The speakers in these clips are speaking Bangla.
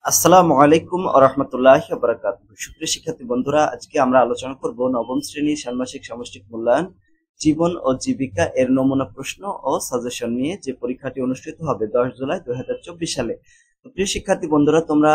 আসসালামু আলাইকুম ওয়া রাহমাতুল্লাহি ওয়া বারাকাতুহু। সুপ্রিয় শিক্ষার্থী বন্ধুরা, আজকে আমরা আলোচনা করব নবম শ্রেণীর ষান্মাসিক সামষ্টিক মূল্যায়ন জীবন ও জীবিকা এর নমুনা প্রশ্ন ও সাজেশন নিয়ে, যে পরীক্ষাটি অনুষ্ঠিত হবে 10 জুলাই 2024 সালে। তো প্রিয় শিক্ষার্থী বন্ধুরা, তোমরা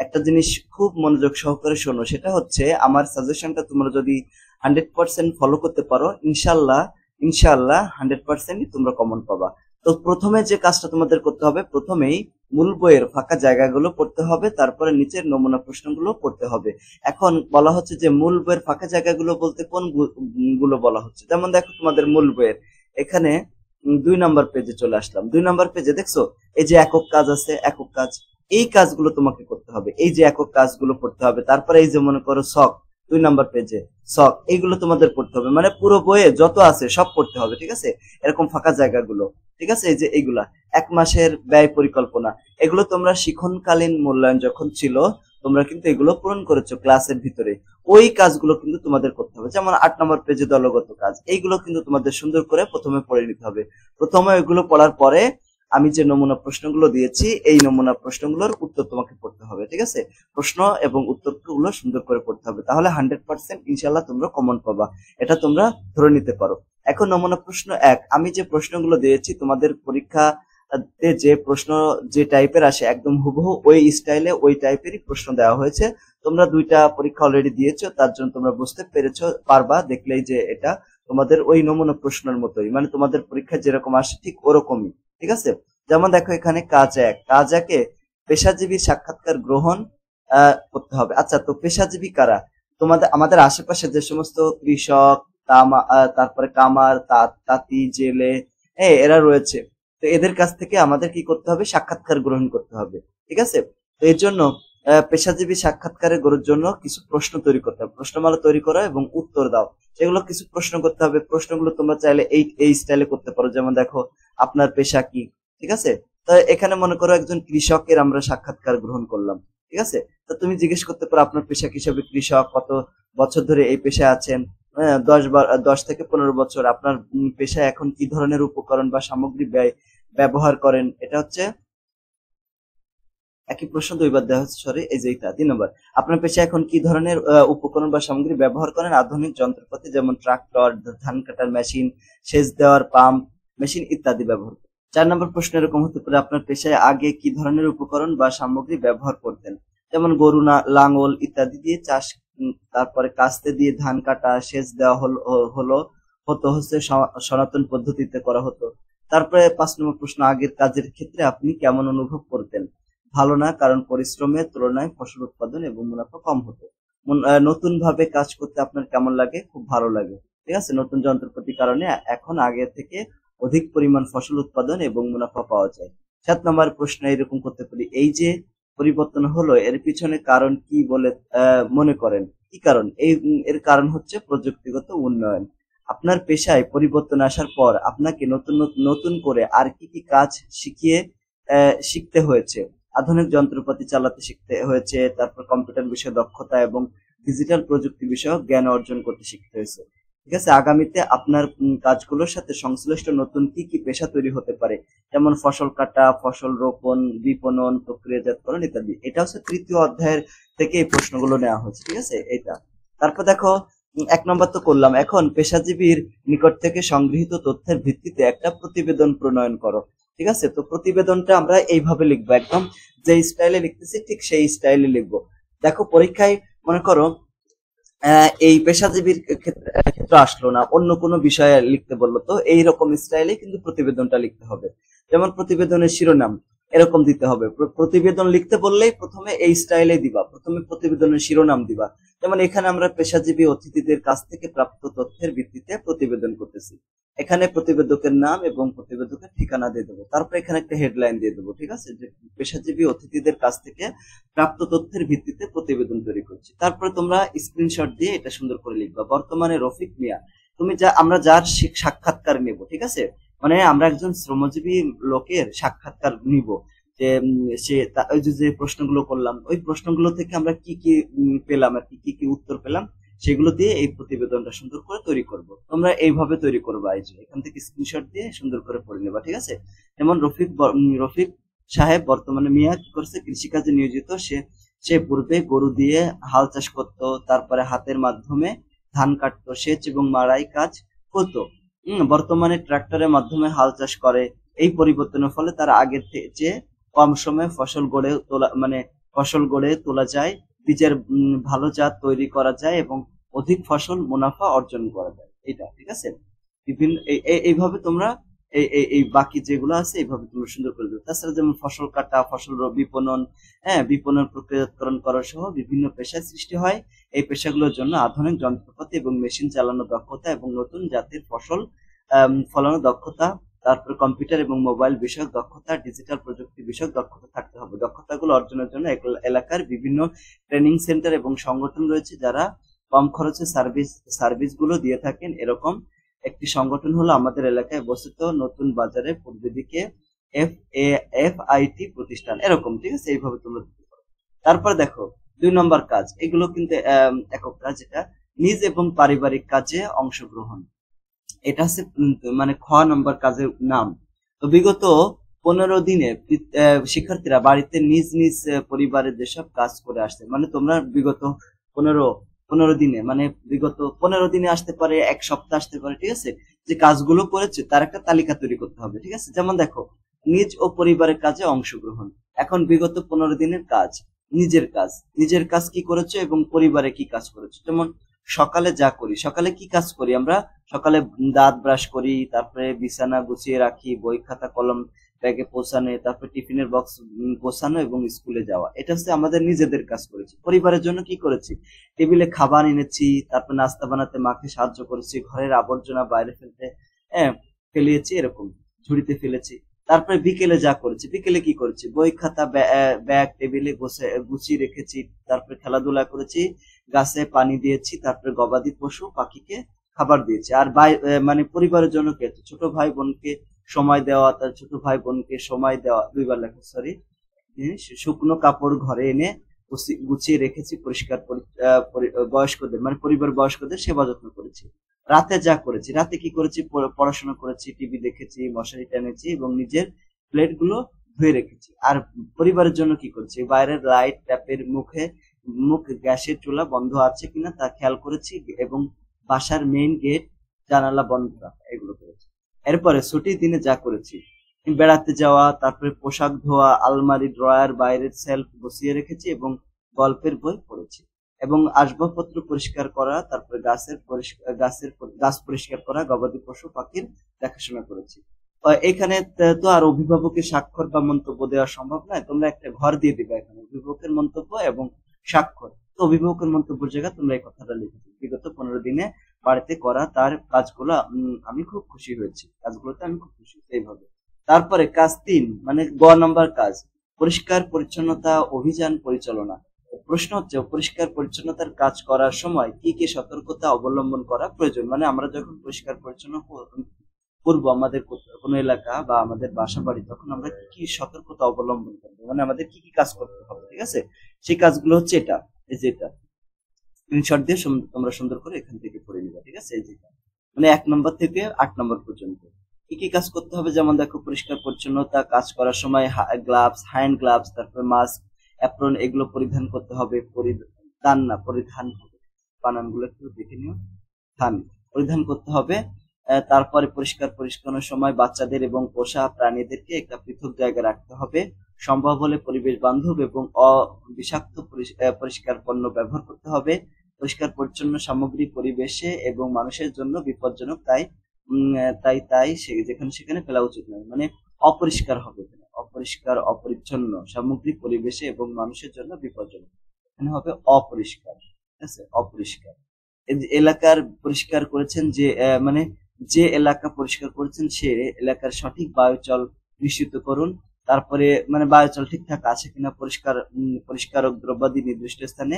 একটা জিনিস খুব মনোযোগ সহকারে শোনো, সেটা হচ্ছে আমার সাজেশনটা তোমরা যদি 100% ফলো করতে পারো, ইনশাআল্লাহ ইনশাআল্লাহ 100%ই তোমরা কমন পাবা। তো প্রথমে যে কাজটা তোমাদের করতে হবে, প্রথমেই মূল বইয়ের ফাঁকা জায়গাগুলো পড়তে হবে, তারপরে নিচের নমুনা প্রশ্নগুলো পড়তে হবে। এখন বলা হচ্ছে যে মূল বইয়ের ফাঁকা জায়গাগুলো বলতে কোন গুলো বলা হচ্ছে, যেমন দেখো তোমাদের মূল বইয়ের এখানে 2 নম্বর পেজে চলে আসলাম। 2 নম্বর পেজে দেখছো এই যে একক কাজ আছে, একক কাজ, এই কাজগুলো তোমাকে করতে হবে, এই যে একক কাজগুলো পড়তে হবে। তারপরে এই যে মনে করো শখ, 2 নম্বর পেজে শখ, এইগুলো তোমাদের পড়তে হবে, মানে পুরো বইয়ে যত আছে সব পড়তে হবে, ঠিক আছে। এরকম ফাঁকা জায়গাগুলো, ঠিক আছে, এই যে এইগুলা 1 মাসের ব্যয় পরিকল্পনা, এগুলো তোমরা শিক্ষণকালীন মূল্যায়ন যখন ছিল তোমরা কিন্তু এগুলো পূরণ করেছো ক্লাসের ভিতরে, ওই কাজগুলো কিন্তু তোমাদের করতে হবে। যেমন 8 নম্বর পেজে দলগত কাজ, এইগুলো কিন্তু তোমাদের সুন্দর করে প্রথমে পড়ে নিতে হবে। প্রথমে এগুলো পড়ার পরে আমি যে নমুনা প্রশ্নগুলো দিয়েছি, এই নমুনা প্রশ্নগুলোর উত্তর তোমাকে পড়তে হবে, ঠিক আছে। প্রশ্ন এবং উত্তরগুলো সুন্দর করে পড়তে হবে, তাহলে 100% ইনশাল্লাহ তোমরা কমন পাবা, এটা তোমরা ধরে নিতে পারো। এখন নমুনা প্রশ্ন 1, আমি যে প্রশ্নগুলো দিয়েছি তোমাদের পরীক্ষা যে প্রশ্ন যে টাইপের আসে একদম হুবহু ওই স্টাইলে ওই টাইপেরই প্রশ্ন দেওয়া হয়েছে। তোমরা 2টা পরীক্ষা অলরেডি দিয়েছো, তার জন্য তোমরা বুঝতে পেরেছো পারবা দেখলেই যে এটা তোমাদের ওই নমুনা প্রশ্নের মতোই, মানে তোমাদের পরীক্ষা যেরকম আসে ঠিক ওরকমই, ঠিক আছে। যেমন দেখো এখানে কাজ একে পেশাজীবী সাক্ষাৎকার গ্রহণ করতে হবে। আচ্ছা, তো পেশাজীবী কারা? তোমাদের আমাদের আশেপাশে যে সমস্ত কৃষক, তারপরে কামার, তাঁতি, জেলে, এরা রয়েছে, তো এদের কাছ থেকে আমাদের কি করতে হবে? সাক্ষাৎকার গ্রহণ করতে হবে, ঠিক আছে। তো এর জন্য পেশাজীবী সাক্ষাৎকারের জন্য কিছু প্রশ্ন তৈরি করতে হবে, প্রশ্নমালা তৈরি করো এবং উত্তর দাও। সেগুলো কিছু প্রশ্ন করতে হবে, প্রশ্নগুলো তোমরা চাইলে এই স্টাইলে করতে পারো। যেমন দেখো, আপনার পেশা কি, ঠিক আছে। তো এখানে মনে করো একজন কৃষকের আমরা সাক্ষাৎকার গ্রহণ করলাম, ঠিক আছে। তো তুমি জিজ্ঞেস করতে পারো আপনার পেশা কি হিসাবে কৃষক, কত বছর ধরে এই পেশায় আছেন, 10 থেকে 15 বছর। আপনার পেশায় এখন কি ধরনের উপকরণ বা সামগ্রী ব্যবহার করেন, এটা হচ্ছে একই প্রশ্ন 2বার দেওয়া হচ্ছে, সরি, এই যে এটা 3 নম্বর। আপনার পেশায় এখন কি ধরনের উপকরণ বা সামগ্রী ব্যবহার করেন? আধুনিক যন্ত্রপাতি যেমন ট্রাক্টর, ধান কাটার মেশিন, সেচ দেওয়ার পাম্প মেশিন ইত্যাদি ব্যবহার করেন। 4 নম্বর প্রশ্ন এরকম হতে পারে, আপনার পেশায় আগে কি ধরনের উপকরণ বা সামগ্রী ব্যবহার করতেন? যেমন গরু, লাঙল ইত্যাদি দিয়ে চাষ, তারপরে কাস্তে দিয়ে ধান কাটা, সেচ দেওয়া হচ্ছে সনাতন পদ্ধতিতে করা হতো। তারপরে 5 নম্বর প্রশ্ন, আগের কাজের ক্ষেত্রে আপনি কেমন অনুভব করতেন? ভালো না, কারণ পরিশ্রমের তুলনায় ফসল উৎপাদন এবং মুনাফা কম হতো। নতুন ভাবে কাজ করতে আপনার কেমন লাগে? খুব ভালো লাগে, ঠিক আছে। নতুন যন্ত্রপাতির কারণে এখন আগে থেকে অধিক পরিমাণ ফসল উৎপাদন এবং মুনাফা পাওয়া যায়। 7 নম্বর প্রশ্ন এরকম করতে পারি, এই যে পরিবর্তন হলো এর পিছনে কারণ কি বলে মনে করেন? কি কারণ? এর কারণ হচ্ছে প্রযুক্তিগত উন্নয়ন। আপনার পেশায় পরিবর্তন আসার পর আপনাকে নতুন নতুন করে আর কি কি কাজ শিখতে হয়েছে? আধুনিক যন্ত্রপাতি চালাতে শিখতে হয়েছে, তারপর কম্পিউটার বিষয়ে দক্ষতা এবং ডিজিটাল প্রযুক্তি বিষয়ক জ্ঞান অর্জন করতে শিখতে হয়েছে, ঠিক আছে। আগামীতে আপনার কাজগুলোর সাথে সংশ্লিষ্ট নতুন কি কি পেশা তৈরি হতে পারে? যেমন ফসল কাটা, ফসল রোপণ, বিপণন, প্রক্রিয়াজাতকরণ ইত্যাদি। এটা হচ্ছে 3য় অধ্যায়ের থেকে এই প্রশ্নগুলো নেওয়া হয়েছে, ঠিক আছে, এটা। তারপর দেখো, 1 নম্বর তো করলাম, এখন পেশাজীবীর নিকট থেকে সংগৃহীত তথ্যের ভিত্তিতে একটা প্রতিবেদন প্রণয়ন করো, ঠিক আছে। তো প্রতিবেদনটা আমরা এইভাবে লিখবো, একদম যে স্টাইলে লিখতেছি ঠিক সেই স্টাইলে লিখবো। দেখো পরীক্ষায় মনে করো এই পেশাজীবীর ক্ষেত্রে আসলো না, অন্য কোনো বিষয়ে লিখতে বললো, তো এইরকম স্টাইলে কিন্তু প্রতিবেদনটা লিখতে হবে। যেমন প্রতিবেদনের শিরোনাম এরকম দিতে হবে, প্রতিবেদন লিখতে বললেই প্রথমে এই স্টাইলে দিবা, প্রথমে প্রতিবেদনের শিরোনাম দিবা। যেমন এখানে আমরা পেশাজীবী অতিথিদের কাছ থেকে প্রাপ্ত তথ্যের ভিত্তিতে প্রতিবেদন করতেছি, এখানে প্রতিবেদকের নাম এবং প্রতিবেদকের ঠিকানা দিয়ে দেবো, তারপর এখানে একটা হেডলাইন দিয়ে দেবো, ঠিক আছে, যে পেশাজীবী অতিথিদের কাছ থেকে প্রাপ্ত তথ্যের ভিত্তিতে প্রতিবেদন তৈরি করছি। তারপরে তোমরা স্ক্রিনশট দিয়ে এটা সুন্দর করে লিখবা। বর্তমানে রফিক মিয়া, আমরা যার সাক্ষাৎকার নেব, ঠিক আছে, মানে আমরা একজন শ্রমজীবী লোকের সাক্ষাৎকার নিব, যে ওই যে প্রশ্নগুলো করলাম, ওই প্রশ্নগুলো থেকে আমরা কি কি পেলাম আর কি কি উত্তর পেলাম, সেগুলো দিয়ে এই প্রতিবেদনটা সুন্দর করে তৈরি করব। তোমরা এইভাবে তৈরি করবা, এই যে এখান থেকে স্ক্রিনশট দিয়ে সুন্দর করে পড়ে নেবা, ঠিক আছে। যেমন রফিক সাহেব বর্তমানে মিয়া কি করছে, কৃষিকাজে নিয়োজিত। সে সে পূর্বে গরু দিয়ে হাল চাষ করত, তারপরে হাতের মাধ্যমে ধান কাটতো, সেচ এবং মাড়াই কাজ করতো। বর্তমানে ট্রাক্টরের মাধ্যমে হাল চাষ করে। এই পরিবর্তনের ফলে তার আগের চেয়ে কম সময়ে ফসল গড়ে তোলা যায়, বীজের ভালো জাত তৈরি করা যায় এবং অধিক ফসল মুনাফা অর্জন করা যায়। এটা ঠিক আছে। বিভিন্ন এইভাবে তোমরা এই বাকি যেগুলো আছে এইভাবে তোমরা সুন্দর করে দেবে। তাছাড়া যেমন ফসল কাটা, ফসল বিপণন, হ্যাঁ, বিপণন প্রক্রিয়াকরণ করা সহ বিভিন্ন পেশার সৃষ্টি হয়। এই পেশাগুলোর জন্য আধুনিক যন্ত্রপাতি এবং মেশিন চালানো দক্ষতা এবং নতুন জাতের ফসল ফলানো দক্ষতা, তারপরে কম্পিউটার এবং মোবাইল বিষয়ক দক্ষতা, ডিজিটাল প্রযুক্তি বিষয়ক দক্ষতা থাকতে হবে। দক্ষতাগুলো অর্জনের জন্য এলাকার বিভিন্ন ট্রেনিং সেন্টার এবং সংগঠন রয়েছে যারা কম খরচে সার্ভিসগুলো দিয়ে থাকেন। এরকম একটি সংগঠন হলো আমাদের এলাকায় অবস্থিত নতুন বাজারে পূর্ব দিকে FAIT প্রতিষ্ঠান। এরকম ঠিক আছে, এইভাবে তোমরা দিতে পারো। তারপর দেখো 2 নম্বর কাজ, এগুলো কিন্তু একক কাজ। এটা নিজ এবং পারিবারিক কাজে অংশগ্রহণ। এটা হচ্ছে মানে খ নম্বর কাজের নাম। তো বিগত 15 দিনে শিক্ষার্থীরা বাড়িতে নিজ নিজ পরিবারের যেসব কাজ করে আসছে, মানে তোমরা বিগত 15 দিনে, মানে বিগত 15 দিনে আসতে পারে, এক সপ্তাহ আসতে পারে, ঠিক আছে, যে কাজগুলো করেছে তার একটা তালিকা তৈরি করতে হবে। ঠিক আছে, যেমন দেখো নিজ ও পরিবারের কাজে অংশগ্রহণ। এখন বিগত 15 দিনের কাজ, নিজের কাজ কি করেছো এবং পরিবারে কি কাজ করেছো। যেমন সকালে যা করি, সকালে কি কাজ করি আমরা, সকালে দাঁত ব্রাশ করি, তারপরে বিছানা গুছিয়ে রাখি, বই খাতা কলম ব্যাগে পৌঁছানো, তারপরে টিফিনের বক্স পৌঁছানো এবং স্কুলে যাওয়া। এটা হচ্ছে আমাদের নিজেদের কাজ করেছি। পরিবারের জন্য কি করেছি, টেবিলে খাবার এনেছি, তারপর নাস্তা বানাতে মাকে সাহায্য করেছি, ঘরের আবর্জনা বাইরে ফেলতে ফেলিয়েছি, এরকম ঝুড়িতে ফেলেছি। তারপরে বিকেলে যা করেছি, বিকেলে কি করেছি, বই খাতা ব্যাগ টেবিলে গুছিয়ে রেখেছি, তারপরে খেলাধুলা করেছি, গাছে পানি দিয়েছি, তারপরে গবাদি পশু পাখিকে খাবার দিয়েছি। আর মানে পরিবারের জন্য কি আছে, ছোট ভাই বোনকে সময় দেওয়া, তার ছোট ভাই বোনকে সময় দেওয়া, 2বার লেখা, সরি। শুকনো কাপড় ঘরে এনে গুছিয়ে রেখেছি, পরিষ্কার বয়স্কদের মানে পরিবার বয়স্কদের সেবা যত্ন করেছি। রাতে যা করেছি, রাতে কি করেছি, পড়াশোনা করেছি, টিভি দেখেছি, মশারি টেনেছি এবং নিজের প্লেট গুলো ধুয়ে রেখেছি। আর পরিবারের জন্য কি করেছি, বাইরের লাইট, ট্যাপের মুখ, গ্যাসের চুলা বন্ধ আছে কিনা তা খেয়াল করেছি এবং বাসার মেইন গেট জানালা বন্ধ রাখা, এগুলো করেছি। এরপরে ছুটির দিনে যা করেছি, বেড়াতে যাওয়া, তারপরে পোশাক ধোয়া, আলমারি ড্রয়ার বাইরের সেলফ বসিয়ে রেখেছি এবং গল্পের বই পড়েছি এবং আসবাবপত্র পরিষ্কার করা, তারপরে গাছ পরিষ্কার করা, গবাদি পশু পাখির দেখাশোনা করেছি। এখানে তো আর অভিভাবকের স্বাক্ষর বা মন্তব্য দেওয়া সম্ভব নয়, তোমরা একটা ঘর দিয়ে দিবে এখানে অভিভাবকের মন্তব্য এবং স্বাক্ষর। তো অভিভাবকের মন্তব্যের জায়গায় তোমরা এই কথাটা লিখে দিবে, বিগত 15 দিনে বাড়িতে করা তার কাজগুলো আমি খুব খুশি হয়েছি, কাজগুলোতে আমি খুব খুশি, এইভাবে। তারপরে কাজ 3, মানে নম্বর কাজ, পরিষ্কার পরিচ্ছন্নতা অভিযান পরিচালনা। প্রশ্ন হচ্ছে পরিষ্কার পরিচ্ছন্নতার কাজ করার সময় কি কি সতর্কতা অবলম্বন করা প্রয়োজন। মানে আমরা যখন পরিষ্কার পরিচ্ছন্ন করবো আমাদের কোনো এলাকা বা আমাদের বাসা বাড়ি, তখন আমরা কি কি সতর্কতা অবলম্বন করবো, মানে আমাদের কি কি কাজ করতে হবে। ঠিক আছে, সেই কাজগুলো হচ্ছে এটা, এই যে এটা স্ক্রিনশট দিয়ে তোমরা সুন্দর করে এখান থেকে পড়ে নিবা। ঠিক আছে, এই যেটা মানে 1 নম্বর থেকে 8 নম্বর পর্যন্ত কি কি কাজ করতে হবে। যেমন দেখো পরিষ্কার পরিচ্ছন্নতা কাজ করার সময় গ্লাভস, হ্যান্ড গ্লাভস, তারপরে মাস্ক, অ্যাপ্রন এগুলো পরিধান করতে হবে। পরিধান হবে, বানানগুলো একটু দেখে নিও, পরিধান করতে হবে। তারপরে পরিষ্কার পরিচ্ছন্নের সময় বাচ্চাদের এবং পোষা প্রাণীদেরকে একটা পৃথক জায়গায় রাখতে হবে। সম্ভব হলে পরিবেশ বান্ধব এবং বিষাক্ত পরিষ্কার পণ্য ব্যবহার করতে হবে। পরিষ্কার পরিচ্ছন্ন সামগ্রী পরিবেশে এবং মানুষের জন্য বিপজ্জনক, তাই যেখানে সেখানে ফেলা উচিত নয়। মানে অপরিষ্কার হবে, অপরিষ্কার অপরিচ্ছন্ন সামগ্রী পরিবেশে এবং মানুষের জন্য বিপজ্জনক, এখানে হবে অপরিষ্কার। ঠিক আছে, অপরিষ্কার। এলাকার পরিষ্কার করেছেন মানে যে এলাকা পরিষ্কার করেছেন সে এলাকার সঠিক বায়ুচল নিশ্চিত করুন। তারপরে মানে বায়ুচল ঠিকঠাক আছে কিনা পরিষ্কারক দ্রব্যাদি নির্দিষ্ট স্থানে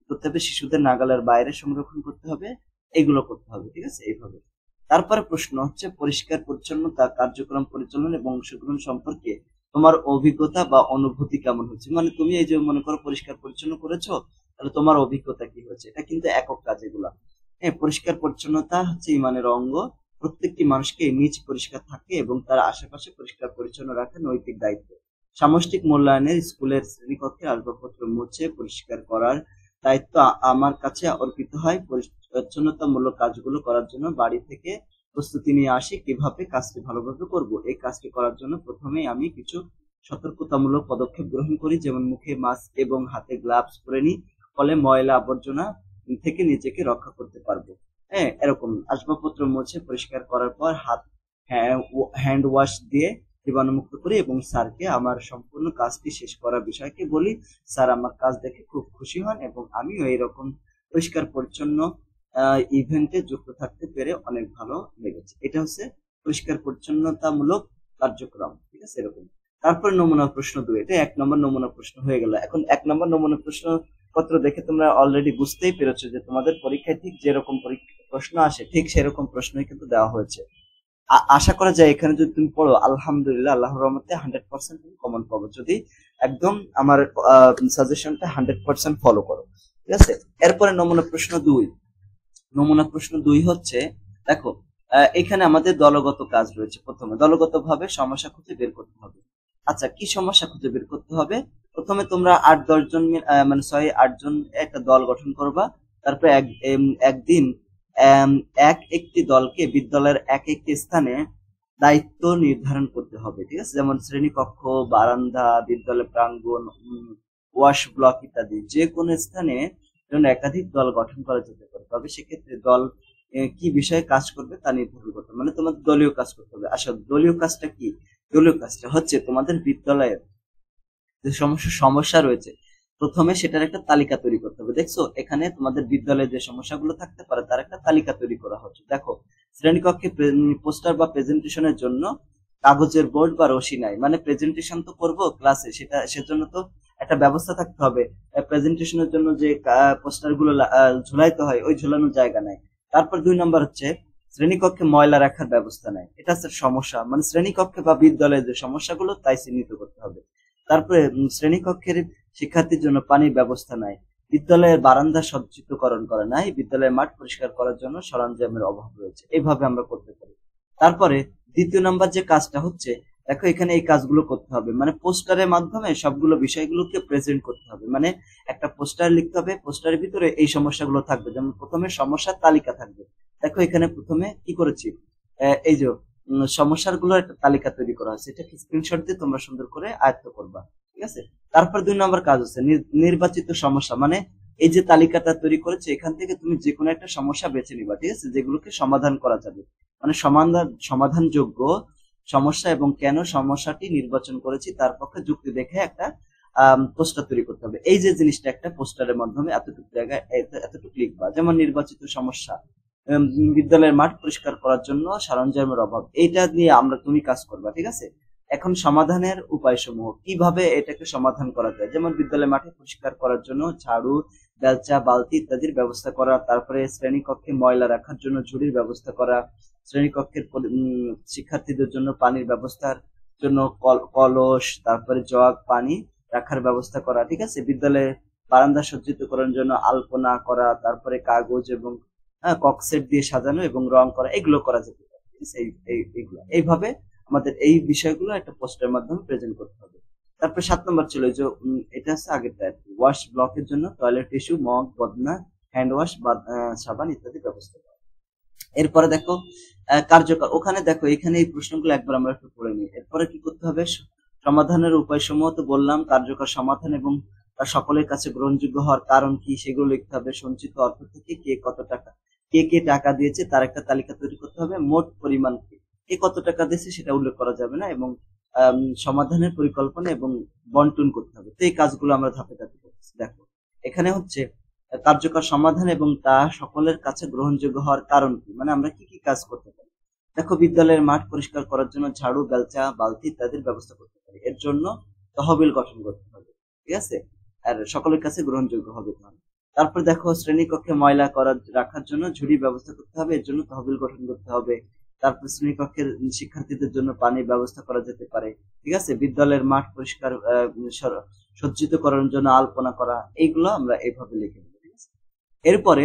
করতে হবে, শিশুদের নাগালের বাইরে সংরক্ষণ করতে হবে, এগুলো করতে হবে। ঠিক আছে, এইভাবে। তারপরে প্রশ্ন হচ্ছে পরিষ্কার পরিচ্ছন্নতা কার্যক্রম পরিচালনা এবং অংশগ্রহণ সম্পর্কে তোমার অভিজ্ঞতা বা অনুভূতি কেমন হচ্ছে। মানে তুমি এই যে মনে করো পরিষ্কার পরিচ্ছন্ন করেছো, তাহলে তোমার অভিজ্ঞতা কি হচ্ছে। এটা কিন্তু একক কাজ এগুলা। হ্যাঁ, পরিষ্কার পরিচ্ছন্নতা হচ্ছে ইমানের অঙ্গ। প্রত্যেকটি মানুষকে নিজ পরিষ্কার থাকে এবং তার আশেপাশে পরিষ্কার পরিচ্ছন্ন রাখা নৈতিক দায়িত্ব। সামষ্টিক মূল্যায়নের স্কুলের শ্রেণীকক্ষে আসবাবপত্র মুছে পরিষ্কার করার দায়িত্ব আমার কাছে অর্পিত হয়। পরিচ্ছন্নতামূলক কাজগুলো করার জন্য বাড়ি থেকে প্রস্তুতি নিয়ে আসি কিভাবে কাজটি ভালোভাবে করব। এই কাজটি করার জন্য প্রথমেই আমি কিছু সতর্কতামূলক পদক্ষেপ গ্রহণ করি, যেমন মুখে মাস্ক এবং হাতে গ্লাভস পরে নিই, ফলে ময়লা আবর্জনা থেকে নিজেকে রক্ষা করতে পারবো। হ্যাঁ, এরকম আসবাবপত্র মুছে পরিষ্কার করার পর হাত হ্যান্ড ওয়াশ দিয়ে জীবাণুমুক্ত করি এবং স্যারকে আমার সম্পূর্ণ কাজটি শেষ করার বিষয়কে বলি। স্যার আমার কাজ দেখে খুব খুশি হন এবং আমিও এইরকম পরিষ্কার পরিচ্ছন্ন ইভেন্টে যুক্ত থাকতে পেরে অনেক ভালো লেগেছে। এটা হচ্ছে পরিষ্কার পরিচ্ছন্নতামূলক কার্যক্রম, ঠিক আছে। এরকম তারপর নমুনা প্রশ্ন 2, এটা 1 নম্বর নমুনা প্রশ্ন হয়ে গেল। এখন 1 নম্বর নমুনা প্রশ্ন পত্র দেখে তোমরা অলরেডি বুঝতেই পেরেছো যে তোমাদের পরীক্ষায় ঠিক যেরকম প্রশ্ন আসে ঠিক সেরকম প্রশ্নই কিন্তু দেওয়া হয়েছে। আশা করা যায় এখানে যদি তুমি পড়ো, আলহামদুলিল্লাহ আল্লাহর রহমতে 100% তুমি কমন পাবো, যদি একদম আমার সাজেশনটা 100% ফলো করো, ঠিক আছে। এরপরে নমুনা প্রশ্ন 2, নমুনা প্রশ্ন 2 হচ্ছে, দেখো এখানে আমাদের দলগত কাজ রয়েছে। প্রথমে দলগত ভাবে সমস্যা খুঁজে বের করতে হবে। আচ্ছা, কি সমস্যা খুঁজে বের করতে হবে? প্রথমে তোমরা 8-10 জন মানে 6-8 জন একটা দল গঠন করবা। তারপরে একদিন একটি দলকে বিদ্যালয়ের এক একটি স্থানে দায়িত্ব নির্ধারণ করতে হবে, ঠিক আছে। যেমন শ্রেণীকক্ষ, বারান্দা, বিদ্যালয় প্রাঙ্গণ, ওয়াশ ব্লক ইত্যাদি যে কোনো স্থানে জন্য একাধিক দল গঠন করা যেতে পারে। তবে সেক্ষেত্রে দল কি বিষয়ে কাজ করবে তা নির্ধারণ করতে হবে, মানে তোমাদের দলীয় কাজ করতে হবে। আসলে দলীয় কাজটা কি? দলীয় কাজটা হচ্ছে তোমাদের বিদ্যালয়ের যে সমস্যা রয়েছে প্রথমে সেটার একটা তালিকা তৈরি করতে হবে। দেখছো এখানে তোমাদের বিদ্যালয়ে যে সমস্যাগুলো থাকতে পারে তার একটা তালিকা তৈরি করা হচ্ছে। দেখো, শ্রেণীকক্ষে পোস্টার বা প্রেজেন্টেশনের জন্য কাগজের বোর্ড বা রশি নাই, মানে প্রেজেন্টেশন তো করব ক্লাসে, সেজন্য তো একটা ব্যবস্থা থাকতে হবে। প্রেজেন্টেশনের জন্য যে পোস্টার গুলো ঝুলাইতে হয় ওই ঝুলানোর জায়গা নাই। তারপর 2 নম্বর হচ্ছে শ্রেণীকক্ষে ময়লা রাখার ব্যবস্থা নাই। এটা হচ্ছে সমস্যা, মানে শ্রেণীকক্ষে বা বিদ্যালয়ে যে সমস্যাগুলো তাই চিহ্নিত করতে হবে। তারপরে শ্রেণীকক্ষের শিক্ষার্থীর জন্য পানির ব্যবস্থা নাই, বিদ্যালয়ের বারান্দা সজ্জিতকরণ করা নাই, বিদ্যালয়ের মাঠ পরিষ্কার করার জন্য সরঞ্জামের অভাব রয়েছে। এইভাবে আমরা করতে পারি। তারপরে 2 নম্বর যে কাজটা হচ্ছে, দেখো এখানে এই কাজগুলো করতে হবে, মানে পোস্টারের মাধ্যমে সবগুলো বিষয়গুলোকে প্রেজেন্ট করতে হবে। মানে একটা পোস্টার লিখতে হবে, পোস্টারের ভিতরে এই সমস্যাগুলো থাকবে। যেমন প্রথমে সমস্যার তালিকা থাকবে। দেখো এখানে প্রথমে কি করেছি, এই যে সমস্যাগুলোর একটা তালিকা তৈরি করা হয়েছে, এটাকে স্ক্রিনশট দিয়ে তোমরা সুন্দর করে আয়ত্ত করবা, ঠিক আছে। তারপর 2 নম্বর কাজ হচ্ছে নির্বাচিত সমস্যা, মানে এই যে তালিকাটা তৈরি করেছে এখান থেকে তুমি যে কোনো একটা সমস্যা বেছে নিবা, ঠিক আছে, যেগুলোকে সমাধান করা যাবে, মানে সমাধানযোগ্য সমস্যা এবং কেন সমস্যাটি নির্বাচন করেছি তার পক্ষে যুক্তি দেখে একটা পোস্টার তৈরি করতে হবে। এই যে জিনিসটা একটা পোস্টারের মাধ্যমে এতটুকু জায়গায় এতটুকু লিখবা। যেমন নির্বাচিত সমস্যা, বিদ্যালয়ের মাঠ পরিষ্কার করার জন্য সরঞ্জামের অভাব, এইটা নিয়ে তুমি কাজ করবা, ঠিক আছে। এখন সমাধানের উপায় সমূহ, কিভাবে এটাকে সমাধান করা যায়। যেমন বিদ্যালয় মাঠে পরিষ্কার করার জন্য ঝাড়ু, বেলচা, বালতি ইত্যাদির ব্যবস্থা করা। তারপরে শ্রেণীকক্ষে ময়লা রাখার জন্য ঝুড়ির ব্যবস্থা করা। শ্রেণীকক্ষের শিক্ষার্থীদের জন্য পানির ব্যবস্থার জন্য কলস, তারপরে জগ পানি রাখার ব্যবস্থা করা, ঠিক আছে। বিদ্যালয়ে বারান্দা সজ্জিত করার জন্য আলপনা করা, তারপরে কাগজ এবং ককসেট দিয়ে সাজানো এবং রং করা, এগুলো করা যেতে পারে। এইগুলো এইভাবে আমাদের এই বিষয়গুলো একটা পোস্টের মাধ্যমে প্রেজেন্ট করতে হবে। তারপর 7 নম্বর ছিল যে এটা হচ্ছে আগেরটা, ওয়াশ ব্লকের জন্য টয়লেট টিস্যু, মগ, বদনা, হ্যান্ড ওয়াশ বা সাবান ইত্যাদি ব্যবস্থা করা। এরপরে দেখো কার্যকর, ওখানে দেখো এখানে এই প্রশ্নগুলো একবার আমরা একটু পড়ে নিই। এরপরে কি করতে হবে, সমাধানের উপায় সমূহ তো বললাম, কার্যকর সমাধান এবং তার সকলের কাছে গ্রহণযোগ্য হওয়ার কারণ কি সেগুলো লিখতে হবে। সঞ্চিত অর্থ থেকে কে কত টাকা, কে টাকা দিয়েছে তার একটা তালিকা তৈরি করতে হবে। মোট পরিমাণ কে কত টাকা দিয়েছে সেটা উল্লেখ করা যাবে না, এবং সমাধানের পরিকল্পনা এবং বন্টন করতে হবে। তো এই কাজগুলো আমরা ধাপে ধাপে করতেছি। দেখো এখানে হচ্ছে কার্যকর সমাধান এবং তা সকলের কাছে গ্রহণযোগ্য হওয়ার কারণ কি, মানে আমরা কি কি কাজ করতে পারি। দেখো বিদ্যালয়ের মাঠ পরিষ্কার করার জন্য ঝাড়ু, বেলচা, বালতি ইত্যাদির ব্যবস্থা করতে পারি। এর জন্য তহবিল গঠন করতে হবে, ঠিক আছে, আর সকলের কাছে গ্রহণযোগ্য হবে। তারপর দেখো শ্রেণীকক্ষে ময়লা রাখার জন্য ঝুড়ি ব্যবস্থা করতে হবে, এর জন্য তহবিল গঠন করতে হবে। তারপর শ্রেণীকক্ষের শিক্ষার্থীদের জন্য পানির ব্যবস্থা করা যেতে পারে, ঠিক আছে। বিদ্যালয়ের মাঠ পরিষ্কার সজ্জিত করার জন্য আলপনা করা, এইগুলো আমরা এইভাবে লিখে দেবো, ঠিক আছে। এরপরে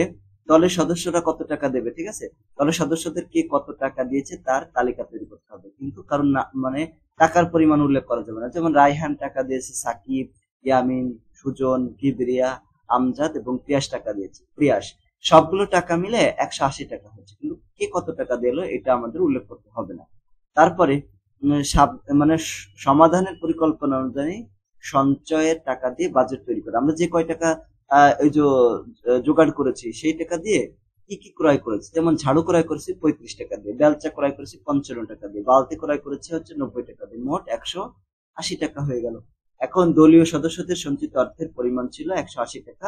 দলের সদস্যরা কত টাকা দেবে, ঠিক আছে, দলের সদস্যদের কে কত টাকা দিয়েছে তার তালিকা তৈরি করতে হবে। কিন্তু কারণ না, মানে টাকার পরিমাণ উল্লেখ করা যাবে না। যেমন রায়হান টাকা দিয়েছে, সাকিব, ইয়ামিন, সুজন, কিবরিয়া, আমজাদ এবং প্রিয়াস টাকা দিয়েছে। প্রিয়াস সবগুলো টাকা মিলে 180 টাকা হচ্ছে, কিন্তু কে কত টাকা দিল এটা আমাদের উল্লেখ করতে হবে না। তারপরে মানে সমাধানের পরিকল্পনা অনুযায়ী সঞ্চয়ের টাকা দিয়ে বাজেট তৈরি করে। আমরা যে কয় টাকা ওই যে জোগাড় করেছি সেই টাকা দিয়ে কি কি ক্রয় করেছি, যেমন ঝাড়ু ক্রয় করেছি 35 টাকা দিয়ে, বেলচা ক্রয় করেছি 55 টাকা দিয়ে, বালতি ক্রয় করেছি হচ্ছে 90 টাকা দিয়ে, মোট 180 টাকা হয়ে গেল। এখন দলীয় সদস্যদের সঞ্চিত অর্থের পরিমাণ ছিল 180 টাকা,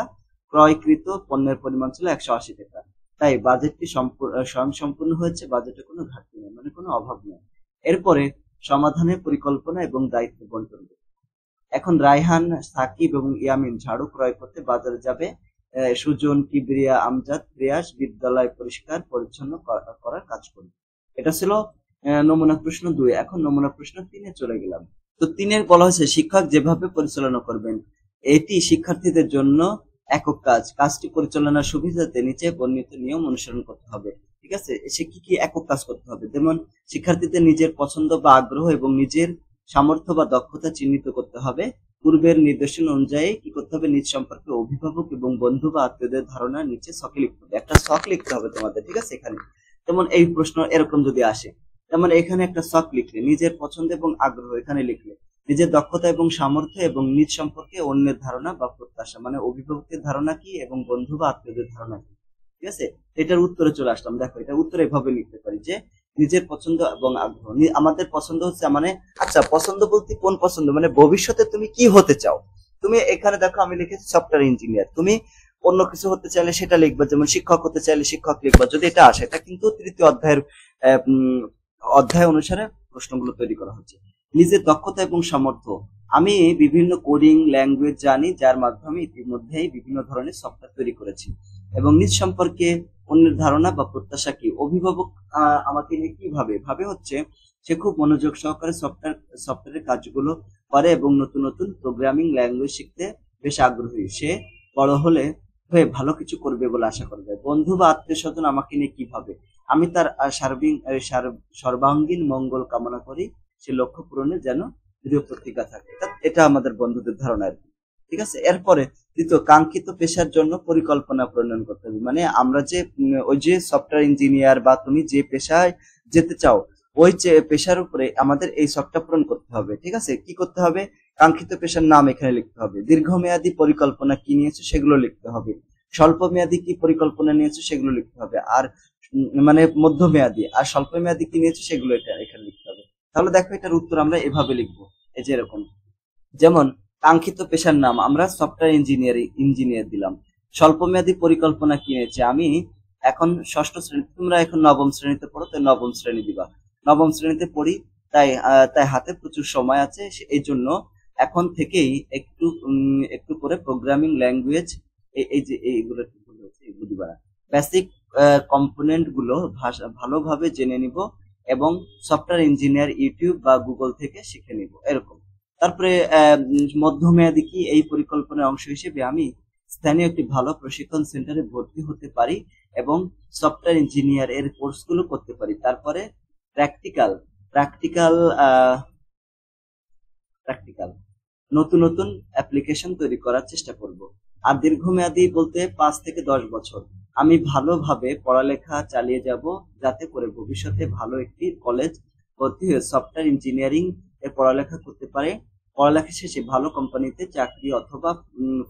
ক্রয়কৃত পণ্যের পরিমাণ ছিল 180 টাকা। তাই বাজেটটি স্বয়ংসম্পূর্ণ হয়েছে, বাজেটে কোনো ঘাটতি নেই, মানে কোনো অভাব নেই। এরপরে সমাধানের পরিকল্পনা এবং দায়িত্ব বন্টন। এখন রায়হান, সাকিব এবং ইয়ামিন ঝাড়ু ক্রয় করতে বাজারে যাবে। সুজন, কিবরিয়া, আমজাদ, প্রিয়াস বিদ্যালয় পরিষ্কার পরিচ্ছন্ন করার কাজ করবে। এটা ছিল নমুনা প্রশ্ন 2। এখন নমুনা প্রশ্ন 3-এ চলে গেলাম। তো 3-এর বলা হয়েছে শিক্ষক যেভাবে পরিচালনা করবেন এটি শিক্ষার্থীদের জন্য একক কাজ, কাজটি পরিচালনার সুবিধাতে নিচে বর্ণিত নিয়ম অনুসরণ করতে হবে। ঠিক আছে, সে কি কি একক কাজ করতে হবে? যেমন শিক্ষার্থীদের নিজের পছন্দ বা আগ্রহ এবং নিজের সামর্থ্য বা দক্ষতা চিহ্নিত করতে হবে। পূর্বের নির্দেশনা অনুযায়ী কি করতে হবে? নিজ সম্পর্কে অভিভাবক এবং বন্ধু বা আত্মীয়দের ধারণা নিচে ছকে লিখতে হবে। একটা ছক লিখতে হবে তোমাদের, ঠিক আছে? এখানে যেমন এই প্রশ্ন এরকম যদি আসে, যেমন এখানে একটা ছক লিখলে নিজের পছন্দ এবং আগ্রহ এখানে লিখলে, নিজের দক্ষতা এবং সামর্থ্য এবং নিজ সম্পর্কে অন্যের ধারণা বা প্রত্যাশা, মানে অভিভাবকের ধারণা কি এবং বন্ধু বা আত্মীয়দের ধারণা কি। ঠিক আছে, এটার উত্তরে চলে আসলাম। দেখো এটা উত্তরে এভাবে লিখতে পারি যে নিজের পছন্দ এবং আগ্রহ। আমাদের পছন্দ হচ্ছে মানে, আচ্ছা পছন্দ বলতে কোন পছন্দ, মানে ভবিষ্যতে তুমি কি হতে চাও। তুমি এখানে দেখো আমি লিখেছি সফটওয়্যার ইঞ্জিনিয়ার, তুমি অন্য কিছু হতে চাইলে সেটা লিখবা, যেমন শিক্ষক হতে চাইলে শিক্ষক লিখবা, যদি এটা আসে। এটা কিন্তু তৃতীয় অধ্যায় অনুসারে প্রশ্নগুলো তৈরি করা হচ্ছে। নিজের দক্ষতা এবং সামর্থ্য, আমি বিভিন্ন কোডিং ল্যাঙ্গুয়েজ জানি যার মাধ্যমে ইতিমধ্যেই বিভিন্ন ধরনের সফটওয়্যার তৈরি করেছি। এবং নিজ সম্পর্কে অন্যের ধারণা বা প্রত্যাশা কি, অভিভাবক আমাকে নিয়ে কি ভাবে হচ্ছে সে খুব মনোযোগ সহকারে সফটওয়্যারের কাজগুলো করে এবং নতুন নতুন প্রোগ্রামিং ল্যাঙ্গুয়েজ শিখতে বেশ আগ্রহী। সে বড় হয়ে ভালো কিছু করবে বলে আশা করা যায়। বন্ধু বা আত্মীয় স্বজন আমাকে নিয়ে কি ভাবে, আমি তার সর্বাঙ্গীন মঙ্গল কামনা করি, সে লক্ষ্য পূরণে যেন দৃঢ় প্রতিজ্ঞা থাকে। এটা আমাদের বন্ধুদের ধারণা আর কি। ঠিক আছে, এরপরে দ্বিতীয়, কাঙ্ক্ষিত পেশার জন্য পরিকল্পনা প্রণয়ন করতে হবে। মানে আমরা যে ওই যে সফটওয়্যার ইঞ্জিনিয়ার বা তুমি যে পেশায় যেতে চাও ওই যে পেশার উপরে আমাদের এই শখটা পূরণ করতে হবে। ঠিক আছে, কি করতে হবে? কাঙ্ক্ষিত পেশার নাম এখানে লিখতে হবে, দীর্ঘমেয়াদী পরিকল্পনা কি নিয়েছো সেগুলো লিখতে হবে, স্বল্প মেয়াদী কি পরিকল্পনা নিয়েছো সেগুলো লিখতে হবে, আর মানে মধ্যমেয়াদী আর স্বল্প মেয়াদী কি নিয়েছো সেগুলো এখানে লিখতে হবে। তাহলে দেখো এটার উত্তর আমরা এভাবে লিখবো, এই যে এরকম। যেমন কাঙ্ক্ষিত পেশার নাম আমরা সফটওয়্যার ইঞ্জিনিয়ার দিলাম। স্বল্পমেয়াদী পরিকল্পনা কি নিয়েছে, আমি এখন ষষ্ঠ শ্রেণী, তোমরা এখন নবম শ্রেণীতে পড়ো, তাই নবম শ্রেণী দিবা। নবম শ্রেণীতে পড়ি, তাই হাতে প্রচুর সময় আছে, এই জন্য এখন থেকেই একটু করে প্রোগ্রামিং ল্যাঙ্গুয়েজ এই যে এইগুলো দিবা। বেসিক কম্পোনেন্ট গুলো ভালোভাবে জেনে নিব এবং সফটওয়্যার ইঞ্জিনিয়ার ইউটিউব বা গুগল থেকে শিখে নিব, এরকম। তারপরে মধ্যমেয়াদী কি, এই পরিকল্পনার অংশ হিসেবে আমি স্থানীয় একটি ভালো প্রশিক্ষণ সেন্টারে ভর্তি হতে পারি এবং সফটওয়্যার ইঞ্জিনিয়ার এর কোর্সগুলো করতে পারি। তারপরে প্র্যাকটিক্যাল নতুন নতুন অ্যাপ্লিকেশন তৈরি করার চেষ্টা করব। আর দীর্ঘমেয়াদী বলতে 5 থেকে 10 বছর আমি ভালোভাবে পড়ালেখা চালিয়ে যাব, যাতে করে ভবিষ্যতে ভালো একটি কলেজ ভর্তি হয়ে সফটওয়্যার ইঞ্জিনিয়ারিং এ পড়ালেখা করতে পারে। পড়ালেখা শেষে ভালো কোম্পানিতে চাকরি অথবা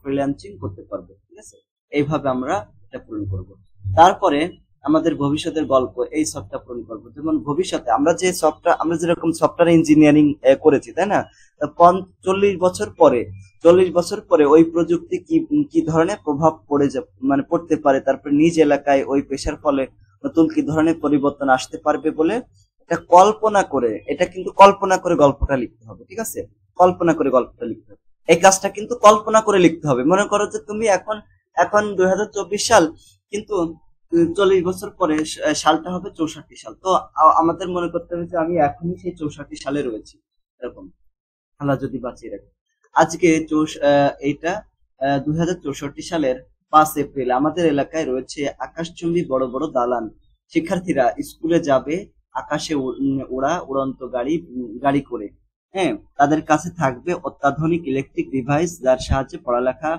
ফ্রিল্যান্সিং করতে পারবো। ঠিক আছে, এইভাবে আমরা এটা পূরণ করব। তারপরে আমাদের ভবিষ্যতের গল্প, এই সবটা পূরণ করবো। যেমন ভবিষ্যতে আমরা যেরকম সফটওয়্যার ইঞ্জিনিয়ারিং করেছি, তাই না? 40 বছর পরে ওই প্রযুক্তি কি ধরনের প্রভাব পড়তে পারে, তারপরে নিজ এলাকায় ওই পেশার ফলে নতুন কি ধরনের পরিবর্তন আসতে পারবে বলে এটা কিন্তু কল্পনা করে গল্পটা লিখতে হবে। ঠিক আছে, কল্পনা করে গল্পটা লিখতে হবে, এই কাজটা কিন্তু কল্পনা করে লিখতে হবে। মনে করো যে তুমি এখন 2024 সাল, কিন্তু 40 বছর পরে সালটা হবে 64 সাল। তো আমাদের মনে করতে হবে যে আমি এখনই সেই 64 সালে রয়েছি, এরকম। আল্লাহ যদি বাঁচিয়ে রাখে। আজকে এইটা 2064 সালের 5 এপ্রিল। আমাদের এলাকায় রয়েছে আকাশচুম্বী বড় বড় দালান। শিক্ষার্থীরা স্কুলে যাবে আকাশে উড়ন্ত গাড়ি করে। হ্যাঁ, তাদের কাছে থাকবে অত্যাধুনিক ইলেকট্রিক ডিভাইস যার সাহায্যে পড়ালেখা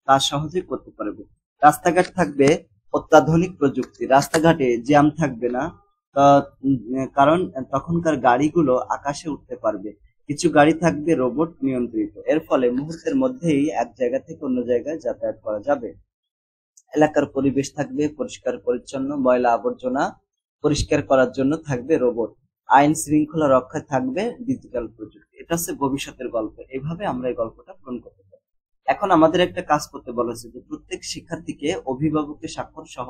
কাজ সহজে করতে পারবে। রাস্তাঘাট থাকবে অত্যাধুনিক প্রযুক্তি, রাস্তাঘাটে জ্যাম থাকবে না। কারণ তখনকার গাড়িগুলো আকাশে উঠতে পারবে। কিছু গাড়ি থাকবে রোবট নিয়ন্ত্রিত, এর ফলে মুহূর্তের মধ্যেই এক জায়গা থেকে অন্য জায়গায় যাতায়াত করা যাবে। এলাকার পরিবেশ থাকবে পরিষ্কার পরিচ্ছন্ন, ময়লা আবর্জনা পরিষ্কার করার জন্য থাকবে রোবট। আইন শৃঙ্খলা রক্ষায় থাকবে ডিজিটাল প্রযুক্তি। এটা হচ্ছে ভবিষ্যতের গল্প, এভাবে আমরা এই গল্পটা পূরণ করতে পারি। এখন আমাদের একটা কাজ করতে বলা হয়েছে যে প্রত্যেক শিক্ষার্থীকে অভিভাবকের স্বাক্ষর সহ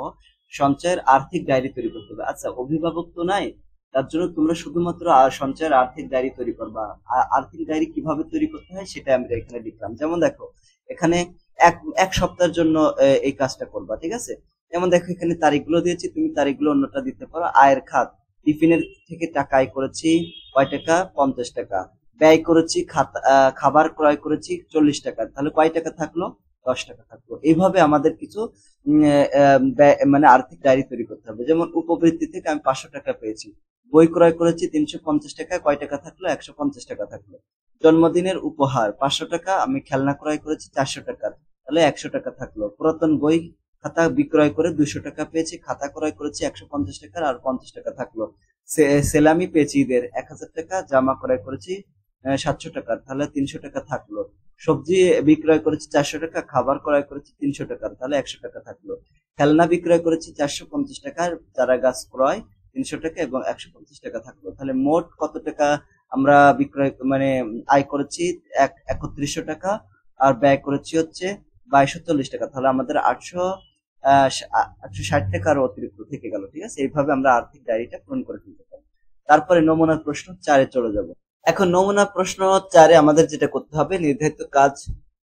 সঞ্চয়ের আর্থিক ডায়েরি তৈরি করতে হবে। আচ্ছা, অভিভাবক তো নাই, তার জন্য তোমরা শুধুমাত্র সঞ্চয়ের আর্থিক ডায়েরি তৈরি করবা। আর্থিক ডায়েরি কিভাবে তৈরি করতে হয় সেটা আমরা এখানে লিখলাম। যেমন দেখো, এখানে এক এক সপ্তাহের জন্য এই কাজটা করবা, ঠিক আছে? যেমন দেখো, এখানে তারিখগুলো দিয়েছি, তুমি তারিখগুলো অন্যটা দিতে পারো। আয়ের খাত, টিফিনের থেকে টাকা আয় করেছি কয় টাকা? 50 টাকা। ব্যয় করেছি, খাবার ক্রয় করেছি 40 টাকা, তাহলে কয় টাকা থাকলো? 10 টাকা থাকলো। এইভাবে আমাদের কিছু মানে আর্থিক ডায়েরি তৈরি করতে হবে। যেমন উপবৃত্তি থেকে আমি 500 টাকা পেয়েছি, বই ক্রয় করেছি 350 টাকা, কয় টাকা থাকলো? 150 টাকা থাকলো। জন্মদিনের উপহার 500 টাকা, আমি খেলনা ক্রয় করেছি 400 টাকার, তাহলে 100 টাকা থাকলো। পুরাতন বই খাতা বিক্রয় করে 200 টাকা পেয়েছি, খাতা ক্রয় করেছি 150 টাকার, আর 50 টাকা থাকলো। সেলামি পেয়েছি ঈদের 1000 টাকা, জামা ক্রয় করেছি 700 টাকার, তাহলে 300 টাকা থাকলো। সবজি বিক্রয় করেছি 400 টাকা, খাবার ক্রয় করেছি 300 টাকার, তাহলে 100 টাকা থাকলো। খেলনা বিক্রয় করেছি 450 টাকার, চারা গাছ ক্রয় 300 টাকা এবং 150 টাকা থাকলো। তাহলে মোট কত টাকা আমরা বিক্রয় মানে আয় করেছি? 3100 টাকা, আর ব্যয় করেছি হচ্ছে 2240 টাকা, তাহলে আমাদের 860 টাকা আরো অতিরিক্ত থেকে গেল। ঠিক আছে, এইভাবে আমরা আর্থিক ডায়েরিটা পূরণ করে ফেলতে পারি। তারপরে নমুনার প্রশ্ন 4-এ চলে যাব। এখন নমুনা প্রশ্ন 4-এ আমাদের যেটা করতে হবে, নির্ধারিত কাজ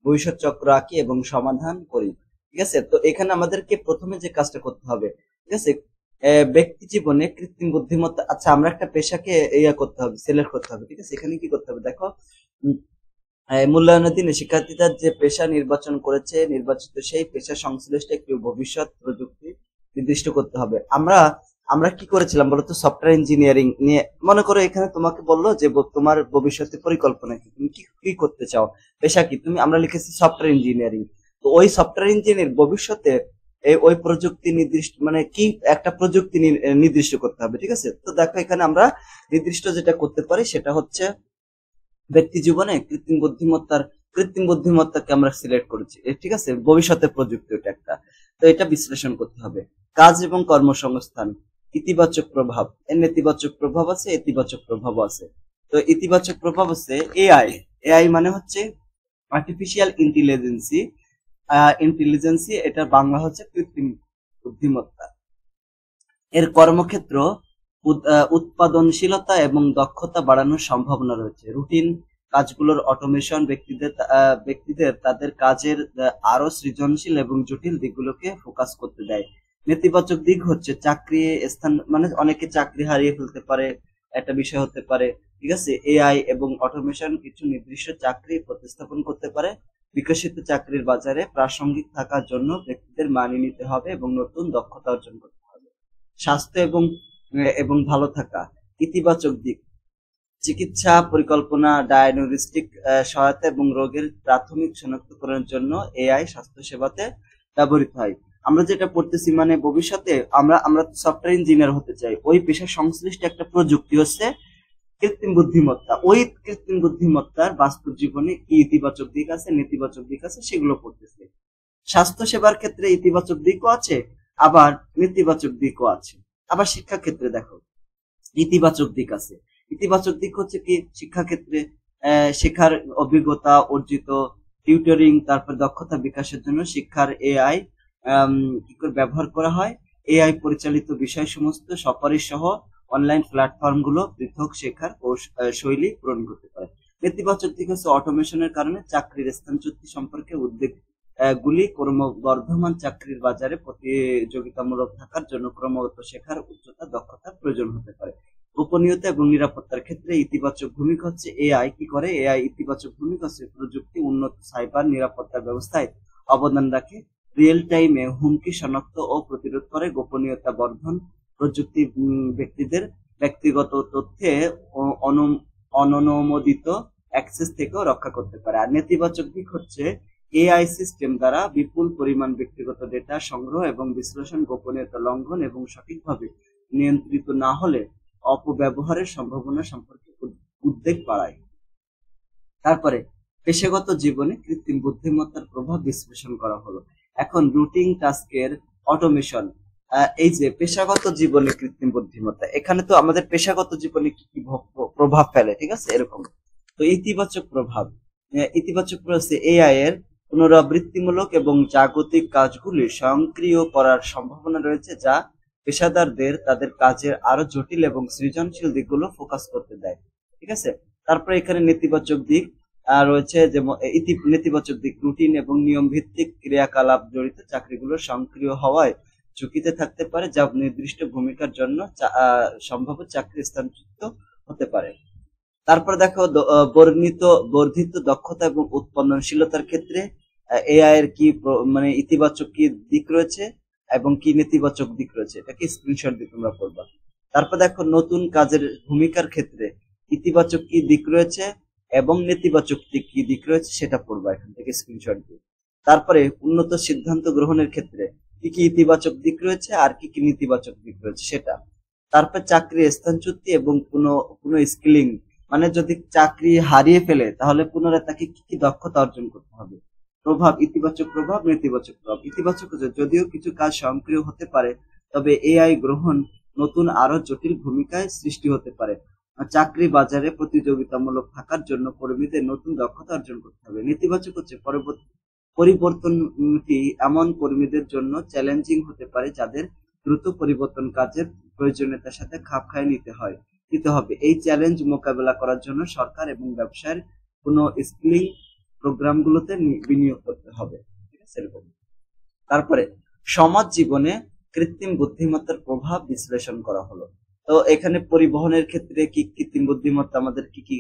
ভবিষ্যৎ চক্র আঁকি এবং সমাধান করি। ঠিক আছে, তো এখানে আমাদেরকে প্রথমে যে কাজটা করতে হবে, ঠিক আছে, ব্যক্তি জীবনে কৃত্রিম বুদ্ধিমত্তা। আচ্ছা, আমরা একটা পেশাকে ইয়া করতে হবে, সিলেক্ট করতে হবে। ঠিক আছে, এখানে কি করতে হবে দেখো, মূল্যায়নের দিনে শিক্ষার্থীরা যে পেশা নির্বাচন করেছে, নির্বাচিত সেই পেশা সংশ্লিষ্ট একটি ভবিষ্যৎ প্রযুক্তি নির্দিষ্ট করতে হবে। আমরা আমরা কি করেছিলাম বলতো? সফটওয়্যার ইঞ্জিনিয়ারিং নিয়ে, মনে করো এখানে তোমাকে বললো যে তোমার ভবিষ্যতে পরিকল্পনা কি, তুমি কি কি করতে চাও, পেশা কি, তুমি আমরা লিখেছি সফটওয়্যার ইঞ্জিনিয়ারিং। তো ওই সফটওয়্যার ইঞ্জিনিয়ার ভবিষ্যতে ওই প্রযুক্তি নির্দিষ্ট মানে কি একটা প্রযুক্তি নির্দিষ্ট করতে হবে। ঠিক আছে, তো দেখো এখানে আমরা নির্দিষ্ট যেটা করতে পারি সেটা হচ্ছে ব্যক্তি জীবনে কৃত্রিম বুদ্ধিমত্তাকে আমরা সিলেক্ট করেছি। ঠিক আছে, ভবিষ্যতের প্রযুক্তি ওটা একটা। তো এটা বিশ্লেষণ করতে হবে। কাজ এবং কর্মসংস্থান, ইতিবাচক প্রভাব, এর নেতিবাচক প্রভাব আছে, ইতিবাচক প্রভাব আছে। তো ইতিবাচক প্রভাব আছে এআই। এআই মানে হচ্ছে আর্টিফিশিয়াল ইন্টেলিজেন্সি, এটা বাংলা হচ্ছে কৃত্রিম বুদ্ধিমত্তা। এর কর্মক্ষেত্র উৎপাদনশীলতা এবং দক্ষতা বাড়ানোর সম্ভাবনা রয়েছে। রুটিন কাজগুলোর অটোমেশন ব্যক্তিদের তাদের কাজের আরো সৃজনশীল এবং জটিল দিকগুলোকে ফোকাস করতে দেয়। নেতিবাচক দিক হচ্ছে চাকরি স্থান, মানে অনেকে চাকরি হারিয়ে ফেলতে পারে, একটা বিষয় হতে পারে। ঠিক আছে, এআই এবং অটোমেশন কিছু নির্দিষ্ট চাকরি প্রতিস্থাপন করতে পারে। বিকশিত চাকরির বাজারে প্রাসঙ্গিক থাকার জন্য ব্যক্তিদের মানিয়ে নিতে হবে এবং নতুন দক্ষতা অর্জন করতে হবে। স্বাস্থ্য এবং ভালো থাকা, ইতিবাচক দিক, চিকিৎসা পরিকল্পনা, ডায়াগনস্টিক সহায়তা এবং রোগের প্রাথমিক শনাক্তকরণের জন্য এআই স্বাস্থ্য সেবাতে ব্যবহৃত হয়। আমরা যেটা পড়তেছি, মানে ভবিষ্যতে আমরা সফটওয়্যার ইঞ্জিনিয়ার হতে চাই, ওই পেশা সংশ্লিষ্ট একটা প্রযুক্তি হচ্ছে কৃত্রিম বুদ্ধিমত্তা। ওই কৃত্রিম বুদ্ধিমত্তার বাস্তব জীবনে কি ইতিবাচক দিক আছে, নেতিবাচক দিক আছে, সেগুলো পড়তেছে। স্বাস্থ্য সেবার ক্ষেত্রে ইতিবাচক দিকও আছে, আবার নেতিবাচক দিকও আছে। আবার শিক্ষা ক্ষেত্রে দেখো, ইতিবাচক দিক আছে। ইতিবাচক দিক হচ্ছে কি, শিক্ষাক্ষেত্রে শেখার অভিজ্ঞতা অর্জিত, টিউটরিং, তারপর দক্ষতা বিকাশের জন্য শিক্ষার এআই কি করে ব্যবহার করা হয়। এআই পরিচালিত বিষয় সমস্ত সুপারিশ সহ অনলাইন প্ল্যাটফর্ম গুলো পৃথক শেখার শৈলী পূরণ করতে পারে। নেতিবাচক দিক হচ্ছে অটোমেশনের কারণে চাকরির স্থানচ্যুতি সম্পর্কে উদ্বেগ গুলি, ক্রমবর্ধমান চাকরির বাজারে প্রতিযোগিতামূলক থাকার জন্য ক্রমাগত শেখার উচ্চতা দক্ষতার প্রয়োজন হতে পারে। গোপনীয়তা এবং নিরাপত্তার ক্ষেত্রে ইতিবাচক ভূমিকা হচ্ছে এআই কি করে, এআই ইতিবাচক ভূমিকা হচ্ছে প্রযুক্তি উন্নত সাইবার নিরাপত্তা ব্যবস্থায় অবদান রাখে, রিয়েল টাইমে হুমকি শনাক্ত ও প্রতিরোধ করে। গোপনীয়তা বর্ধন, প্রযুক্তি ব্যক্তিদের ব্যক্তিগত তথ্যে অননুমোদিত অ্যাক্সেস থেকেও রক্ষা করতে পারে। আর নেতিবাচক দিক হচ্ছে এআই সিস্টেম দ্বারা বিপুল পরিমাণ ব্যক্তিগত ডেটা সংগ্রহ এবং বিশ্লেষণ, গোপনীয়তা লঙ্ঘন এবং সঠিকভাবে নিয়ন্ত্রিত না হলে অপব্যবহারের সম্ভাবনা সম্পর্কে উদ্বেগ বাড়ায়। তারপরে পেশাগত জীবনে কৃত্রিম বুদ্ধিমত্তার প্রভাব বিশ্লেষণ করা হলো। এখন রুটিন টাস্কের অটোমেশন, এই যে পেশাগত জীবনে কৃত্রিম বুদ্ধিমত্তা, এখানে তো আমাদের পেশাগত জীবনে কি কি প্রভাব ফেলে, ঠিক আছে, এরকম। তো ইতিবাচক প্রভাব, ইতিবাচক প্রভাব হচ্ছে এআই এর পুনরাবৃত্তিমূলক এবং জাগতিক কাজগুলি স্বয়ংক্রিয় করার সম্ভাবনা রয়েছে, যা পেশাদারদের তাদের কাজের আরো জটিল এবং সৃজনশীল দিকগুলো ফোকাস করতে দেয়, ঠিক আছে। তারপরে এখানে নেতিবাচক দিক রয়েছে, যেমন নেতিবাচক দিক রুটিন এবং নিয়ম ভিত্তিক ক্রিয়াকলাপ জড়িত চাকরিগুলো সক্রিয় হওয়ায় ঝুঁকিতে থাকতে পারে, যা নির্দিষ্ট ভূমিকার জন্য সম্ভাব্য চাকরি স্থানচ্যুত হতে পারে। তারপর দেখো বর্ধিত দক্ষতা এবং উৎপাদনশীলতার ক্ষেত্রে এআই এর কি মানে ইতিবাচক কি দিক রয়েছে এবং কি নেতিবাচক দিক রয়েছে, এটা কি স্ক্রিনশট দিয়ে তোমরা করবা। তারপর দেখো নতুন কাজের ভূমিকার ক্ষেত্রে ইতিবাচক কি দিক রয়েছে এবং নেতিবাচক কি দিক রয়েছে সেটা পড়বা এখান থেকে স্ক্রিনশট দিয়ে। তারপরে উন্নত সিদ্ধান্ত গ্রহণের ক্ষেত্রে কি কি ইতিবাচক দিক রয়েছে আর কি কি নেতিবাচক দিক রয়েছে সেটা। তারপর চাকরি স্থানচ্যুতি এবং পুনঃ স্কিলিং, মানে যদি চাকরি হারিয়ে ফেলে তাহলে পুনরায় তাকে কি কি দক্ষতা অর্জন করতে হবে। প্রভাব, ইতিবাচক প্রভাব, নেতিবাচক প্রভাব। ইতিবাচক যদিও কিছু কাজ স্বয়ংক্রিয় হতে পারে, তবে এআই গ্রহণ নতুন আরো জটিল ভূমিকায় সৃষ্টি হতে পারে। চাকরি বাজারে প্রতিযোগিতামূলক থাকার জন্য কর্মীদের নতুন দক্ষতা অর্জন করতে হবে। নেতিবাচক হচ্ছে পরিবর্তনটি এমন কর্মীদের জন্য চ্যালেঞ্জিং হতে পারে যাদের দ্রুত পরিবর্তন কাজের প্রয়োজনীয়তার সাথে খাপ খাইয়ে নিতে হবে। এই চ্যালেঞ্জ মোকাবেলা করার জন্য সরকার এবং ব্যবসায়ের কোনো স্কিলিং প্রোগ্রামগুলোতে বিনিয়োগ করতে হবে, ঠিক আছে, এরকম। তারপরে সমাজ জীবনে কৃত্রিম বুদ্ধিমত্তার প্রভাব বিশ্লেষণ করা হলো। তো এখানে পরিবহনের ক্ষেত্রে কি কৃত্রিম বুদ্ধিমত্তা আমাদের কি কি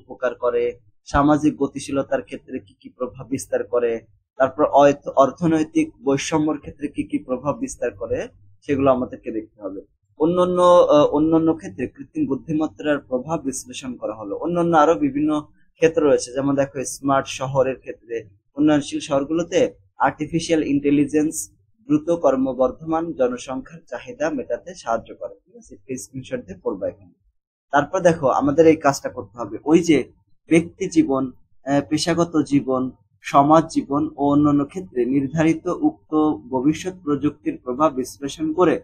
উপকার করে, সামাজিক গতিশীলতার ক্ষেত্রে কি কি প্রভাব বিস্তার করে, তারপর অর্থনৈতিক বৈষম্যের ক্ষেত্রে কি কি প্রভাব বিস্তার করে, সেগুলো আমাদেরকে দেখতে হবে। অন্যান্য ক্ষেত্রে কৃত্রিম বুদ্ধিমত্তার প্রভাব বিশ্লেষণ করা হলো। অন্যান্য আরো বিভিন্ন ক্ষেত্র রয়েছে, যেমন দেখো স্মার্ট শহরের ক্ষেত্রে উন্নয়নশীল শহরগুলোতে আর্টিফিশিয়াল ইন্টেলিজেন্স দ্রুত ক্রমবর্ধমান জনসংখ্যার চাহিদা মেটাতে সাহায্য করে, ঠিক আছে, স্ক্রিনশট দিয়ে পড়বা এখানে। তারপর দেখো আমাদের এই কাজটা করতে হবে, ওই যে ব্যক্তি জীবন, পেশাগত জীবন, সমাজ জীবন ও অন্যান্য ক্ষেত্রে নির্ধারিত উক্ত ভবিষ্যৎ প্রযুক্তির প্রভাব বিশ্লেষণ করে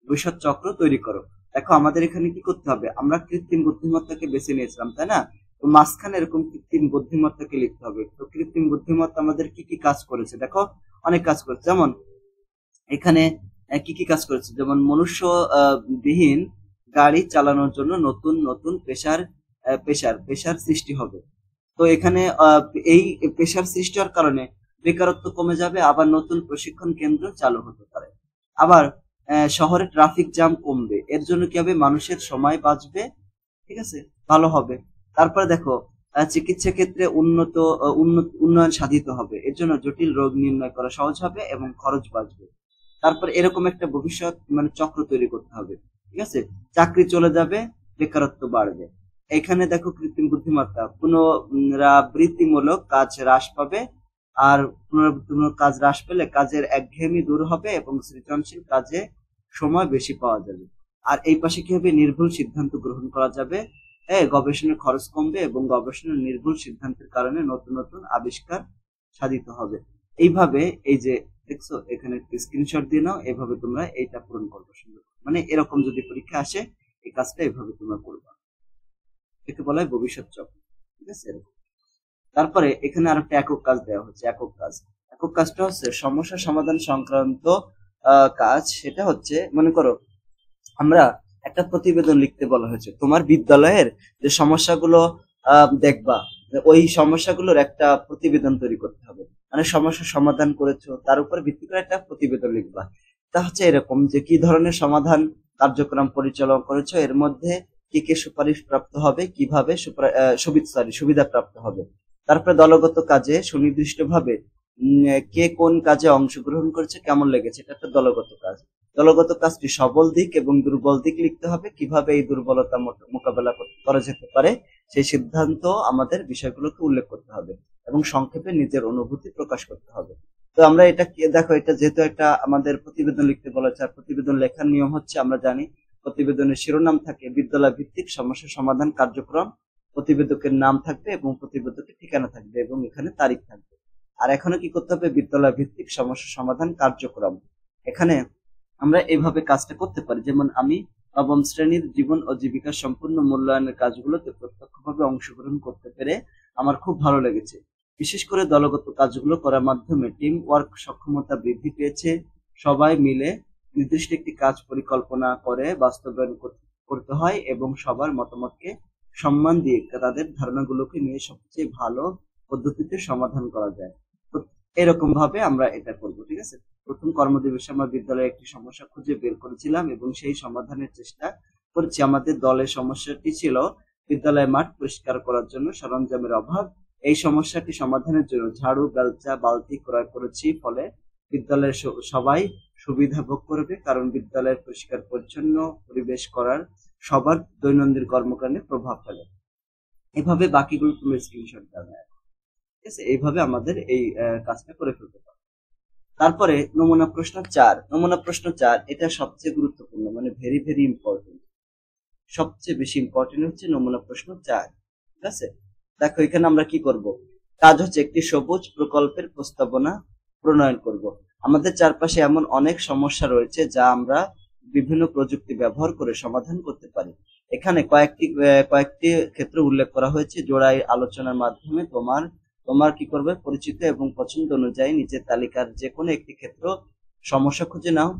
ভবিষ্যৎ চক্র তৈরি করো। দেখো আমাদের এখানে কি করতে হবে, আমরা কৃত্রিম বুদ্ধিমত্তাকে বেছে নিয়েছিলাম, তাই না? তো মাঝখানে এরকম কৃত্রিম বুদ্ধিমত্তাকে লিখতে হবে। তো কৃত্রিম বুদ্ধিমত্তা আমাদের কি কি কাজ করেছে, দেখো অনেক কাজ করেছে। যেমন এখানে কি কি কাজ করেছে, যেমন মনুষ্য বিহীন গাড়ি চালানোর জন্য নতুন নতুন পেশার সৃষ্টি হবে। তো এখানে এই পেশার সৃষ্টি হওয়ার কারণে বেকারত্ব কমে যাবে, আবার নতুন প্রশিক্ষণ কেন্দ্র চালু হতে পারে। আবার শহরে ট্রাফিক জ্যাম কমবে, এর জন্য কি হবে, মানুষের সময় বাঁচবে, ঠিক আছে, ভালো হবে। তারপরে দেখো চিকিৎসা ক্ষেত্রে উন্নয়ন সাধিত হবে, এর জন্য জটিল রোগ নির্ণয় করা সহজ হবে এবং খরচ বাঁচবে। তারপর এরকম একটা ভবিষ্যৎ মানে চক্র তৈরি করতে হবে, ঠিক আছে। চাকরি চলে যাবে, বেকারত্ব বাড়বে। এখানে দেখো কৃত্রিম বুদ্ধিমত্তা পুনরাবৃত্তিমূলক কাজ হ্রাস পাবে, আর পুনরাবৃত্তিমূলক কাজ হ্রাস পেলে কাজের একঘেয়েমি দূর হবে এবং সৃজনশীল কাজে সময় বেশি পাওয়া যাবে। আর এই পাশে কি হবে, নির্ভুল সিদ্ধান্ত গ্রহণ করা যাবে, গবেষণার খরচ কমবে এবং গবেষণার নির্ভুল সিদ্ধান্তের কারণে নতুন নতুন আবিষ্কার সাধিত হবে। এইভাবে এই যে দেখছো এখানে স্ক্রিনশট দিয়ে নাও, এইভাবে তোমরা এইটা পূরণ করবে সুন্দর, মানে এরকম যদি পরীক্ষা আসে এই কাজটা এইভাবে তোমরা করবা, একে বলা হয় ভবিষ্যৎ চক্র, ঠিক আছে। তারপরে এখানে আর একটা একক কাজ দেওয়া হচ্ছে। একক কাজটা হচ্ছে সমস্যা সমাধান সংক্রান্ত কাজ। সেটা হচ্ছে মনে করো আমরা একটা প্রতিবেদন লিখতে বলা হয়েছে, তোমার বিদ্যালয়ের যে সমস্যাগুলো দেখবা, ওই সমস্যাগুলোর একটা প্রতিবেদন তৈরি করতে হবে, মানে সমস্যা সমাধান করেছো তার উপর ভিত্তি করে একটা প্রতিবেদন লিখবা। তা হচ্ছে এরকম যে কি ধরনের সমাধান কার্যক্রম পরিচালনা করেছো, এর মধ্যে কি কি সুপারিশ প্রাপ্ত হবে, কিভাবে সুবিধা প্রাপ্ত হবে। তারপরে দলগত কাজে সুনির্দিষ্টভাবে কে কোন কাজে অংশগ্রহণ করেছে, কেমন লেগেছে, এটা একটা দলগত কাজ। দলগত কাজটি সবল দিক এবং দুর্বল দিক লিখতে হবে, কিভাবে এই দুর্বলতা মোকাবেলা করা যেতে পারে সেই সিদ্ধান্ত আমাদের বিষয়গুলোকে উল্লেখ করতে হবে এবং সংক্ষেপে নিজের অনুভূতি প্রকাশ করতে হবে। তো আমরা এটা কি দেখো, এটা যেহেতু একটা আমাদের প্রতিবেদন লিখতে বলেছে, আর প্রতিবেদন লেখার নিয়ম হচ্ছে আমরা জানি প্রতিবেদনের শিরোনাম থাকে বিদ্যালয় ভিত্তিক সমস্যা সমাধান কার্যক্রম, প্রতিবেদকের নাম থাকবে এবং প্রতিবেদকের ঠিকানা থাকবে এবং এখানে তারিখ থাকবে। আর এখানে কি করতে হবে, বিদ্যালয় ভিত্তিক সমস্যা সমাধান কার্যক্রম। এখানে আমরা এইভাবে কাজটা করতে পারি, যেমন আমি নবম শ্রেণীর জীবন ও জীবিকা সম্পূর্ণ মূল্যায়নের কাজগুলোতে প্রত্যক্ষভাবে অংশগ্রহণ করতে পেরে আমার খুব ভালো লেগেছে। বিশেষ করে দলগত কাজগুলো করার মাধ্যমে টিম ওয়ার্ক সক্ষমতা বৃদ্ধি পেয়েছে। সবাই মিলে নির্দিষ্ট একটি কাজ পরিকল্পনা করে বাস্তবায়ন করতে হয় এবং সবার মতামতকে সম্মান দিয়ে তাদের ধারণাগুলোকে নিয়ে সবচেয়ে ভালো পদ্ধতিতে সমাধান করা যায়। তো এরকম ভাবে আমরা এটা করব, ঠিক আছে। প্রথম কর্মদিবসে আমরা বিদ্যালয়ে একটি সমস্যা খুঁজে বের করেছিলাম এবং সেই সমাধানের চেষ্টা করেছি। আমাদের দলের সমস্যাটি ছিল বিদ্যালয় মাঠ পরিষ্কার করার জন্য সরঞ্জামের অভাব। এই সমস্যাটি সমাধানের জন্য ঝাড়ু, বেলচা, বালতি ক্রয় করেছি, ফলে বিদ্যালয়ের সবাই সুবিধা ভোগ করবে, কারণ বিদ্যালয়ের পরিষ্কার পরিচ্ছন্ন পরিবেশ করার সবার দৈনন্দিন কর্মকাণ্ডে প্রভাব ফেলে। এভাবে বাকিগুলো তুমি স্ক্রিনশট দেবে, ঠিক আছে। এইভাবে আমাদের এই কাজটা করে ফেলতে পারবে। তারপরে নমুনা প্রশ্ন 4। নমুনা প্রশ্ন 4 এটা সবচেয়ে গুরুত্বপূর্ণ, মানে ভেরি ভেরি ইম্পর্টেন্ট। সবচেয়ে বেশি ইম্পর্টেন্ট হচ্ছে নমুনা প্রশ্ন 4, ঠিক আছে। দেখো এখানে আমরা কি করব, কাজ হচ্ছে একটি সবুজ প্রকল্পের প্রস্তাবনা প্রণয়ন করব। আমাদের চারপাশে এমন অনেক সমস্যা রয়েছে যা আমরা বিভিন্ন প্রযুক্তি ব্যবহার করে সমাধান করতে পারি। এখানে কয়েকটি ক্ষেত্র উল্লেখ করা হয়েছে। জোড়াই আলোচনার মাধ্যমে তোমার কি করবে, পরিচিত এবং পছন্দ অনুযায়ী নিচের তালিকার যে কোনো একটি ক্ষেত্র সমস্যা খুঁজে নাও।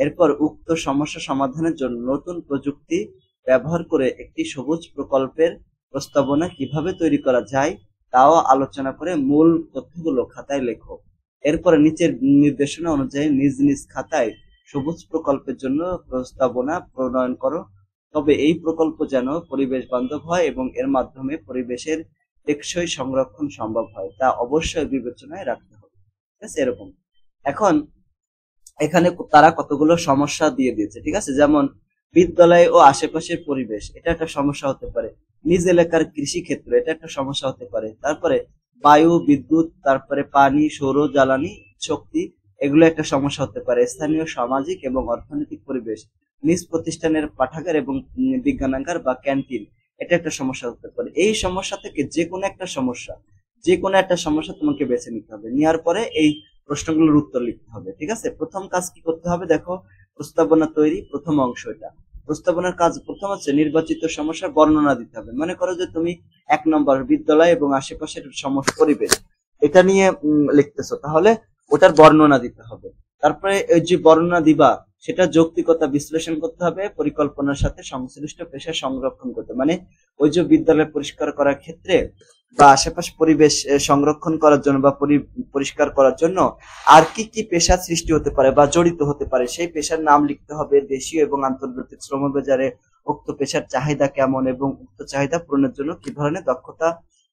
এরপর উক্ত সমস্যা সমাধানের জন্য নতুন প্রযুক্তি ব্যবহার করে একটি সবুজ প্রকল্পের প্রস্তাবনা কিভাবে তৈরি করা যায় তাও আলোচনা করে মূল তথ্যগুলো খাতায় লেখো। এরপরে নিচের নির্দেশনা অনুযায়ী নিজ নিজ খাতায় সবুজ প্রকল্পের জন্য প্রস্তাবনা প্রণয়ন করো। তবে এই প্রকল্প যেন পরিবেশ বান্ধব হয় এবং এর মাধ্যমে পরিবেশের টেকসই সংরক্ষণ সম্ভব হয় তা অবশ্যই বিবেচনায় রাখতে হবে, ঠিক আছে। এরকম এখন এখানে তারা কতগুলো সমস্যা দিয়ে দিয়েছে, ঠিক আছে। যেমন বিদ্যালয় ও আশেপাশের পরিবেশ, এটা একটা সমস্যা হতে পারে। নিজ এলাকার কৃষি ক্ষেত্র, এটা একটা সমস্যা হতে পারে। তারপরে বায়ু, বিদ্যুৎ, তারপরে পানি, সৌর জ্বালানি শক্তি, এগুলো একটা সমস্যা হতে পারে। স্থানীয় সামাজিক এবং অর্থনৈতিক পরিবেশ, নিজ প্রতিষ্ঠানের পাঠাগার এবং বিজ্ঞানাগার বা ক্যান্টিন, এটা একটা সমস্যা হতে পারে। এই সমস্যা থেকে যে কোনো একটা সমস্যা তোমাকে বেছে নিতে হবে। নেওয়ার পরে এই প্রশ্নগুলোর উত্তর লিখতে হবে, ঠিক আছে। প্রথম কাজ কি করতে হবে, দেখো প্রস্তাবনা তৈরি, প্রথম অংশ এটা। প্রস্তাবনার কাজ প্রথম হচ্ছে নির্বাচিত সমস্যার বর্ণনা দিতে হবে। মনে করো যে তুমি 1 নম্বর বিদ্যালয় এবং আশেপাশের সমস্যা পরিবেশ এটা নিয়ে লিখতেছো, তাহলে ওটার বর্ণনা দিতে হবে। তারপরে ওই যে বর্ণনা দিবা সেটা যৌক্তিকতা বিশ্লেষণ করতে হবে, পরিকল্পনার সাথে সংশ্লিষ্ট পেশা সংরক্ষণ করতে, মানে ওই যে বিদ্যালয় পরিষ্কার করার ক্ষেত্রে বা আশেপাশে পরিবেশ সংরক্ষণ করার জন্য বা পরিষ্কার করার জন্য আর কি কি পেশা সৃষ্টি হতে পারে বা জড়িত হতে পারে সেই পেশার নাম লিখতে হবে। দেশীয় এবং আন্তর্জাতিক শ্রমবাজারে উক্ত পেশার চাহিদা কেমন এবং উক্ত চাহিদা পূরণের জন্য কি ধরনের দক্ষতা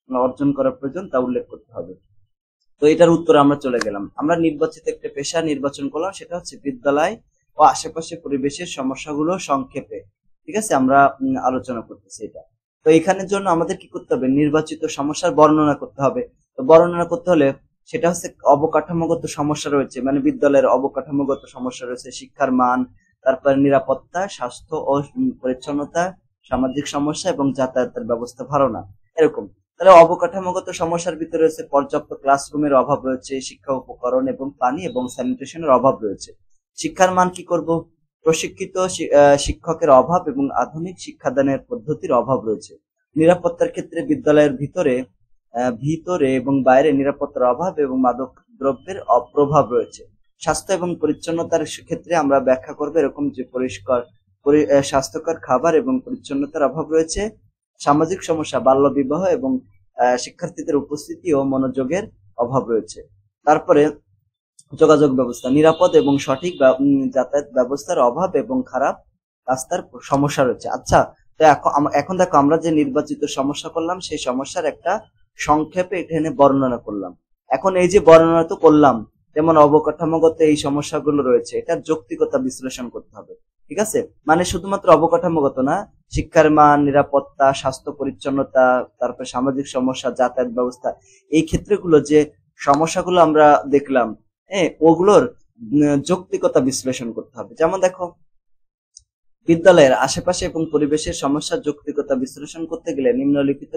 অর্জন করা প্রয়োজন তা উল্লেখ করতে হবে। তো এটার উত্তরে আমরা চলে গেলাম। আমরা নির্বাচিত একটা পেশা নির্বাচন করলাম, সেটা হচ্ছে বিদ্যালয় ও আশেপাশে পরিবেশের সমস্যাগুলো সংক্ষেপে, ঠিক আছে, আমরা আলোচনা করতেছি এটা। তো এখানের জন্য আমাদের কি করতে হবে, নির্বাচিত সমস্যার বর্ণনা করতে হবে। তো বর্ণনা করতে হলে সেটা হচ্ছে অবকাঠামোগত সমস্যা রয়েছে, মানে বিদ্যালয়ের অবকাঠামোগত সমস্যা রয়েছে, শিক্ষার মান, তারপরে নিরাপত্তা, স্বাস্থ্য ও পরিচ্ছন্নতা, সামাজিক সমস্যা এবং যাতায়াতের ব্যবস্থা ভালো না, এরকম। তাহলে অবকাঠামোগত সমস্যার ভিতরে রয়েছে পর্যাপ্ত ক্লাসরুমের অভাব রয়েছে, শিক্ষা উপকরণ এবং পানি এবং স্যানিটেশনের অভাব রয়েছে। শিক্ষার মান কি করব, প্রশিক্ষিত শিক্ষকের অভাব এবং আধুনিক শিক্ষাদানের পদ্ধতির অভাব রয়েছে। নিরাপত্তার ক্ষেত্রে বিদ্যালয়ের ভিতরে এবং বাইরে নিরাপত্তার অভাব এবং মাদক দ্রব্যের প্রভাব রয়েছে। স্বাস্থ্য এবং পরিচ্ছন্নতার ক্ষেত্রে আমরা ব্যাখ্যা করব এরকম যে স্বাস্থ্যকর খাবার এবং পরিচ্ছন্নতার অভাব রয়েছে। সামাজিক সমস্যা, বাল্যবিবাহ এবং শিক্ষার্থীদের উপস্থিতি ও মনোযোগের অভাব রয়েছে। তারপরে যোগাযোগ ব্যবস্থা, নিরাপদ এবং সঠিক যাতায়াত ব্যবস্থার অভাব এবং খারাপ রাস্তার সমস্যা রয়েছে। আচ্ছা, তো এখন দেখো আমরা যে নির্বাচিত সমস্যা করলাম সেই সমস্যার একটা সংক্ষেপে এখানে বর্ণনা করলাম। এখন এই যে বর্ণনা তো করলাম, যেমন অবকাঠামোগত এই সমস্যাগুলো রয়েছে, এটা যৌক্তিকতা বিশ্লেষণ করতে হবে। ঠিক আছে, মানে শুধুমাত্র অবকাঠামোগত না, শিক্ষার মান, নিরাপত্তা, স্বাস্থ্য পরিচ্ছন্নতা, তারপর সামাজিক সমস্যা, যাতায়াত ব্যবস্থা, এই ক্ষেত্রগুলো যে সমস্যাগুলো আমরা দেখলাম, হ্যাঁ, ওগুলোর যৌক্তিকতা বিশ্লেষণ করতে হবে। যেমন দেখো, বিদ্যালয়ের আশেপাশে এবং পরিবেশের সমস্যার যৌক্তিকতা বিশ্লেষণ করতে গেলে নিম্নলিখিত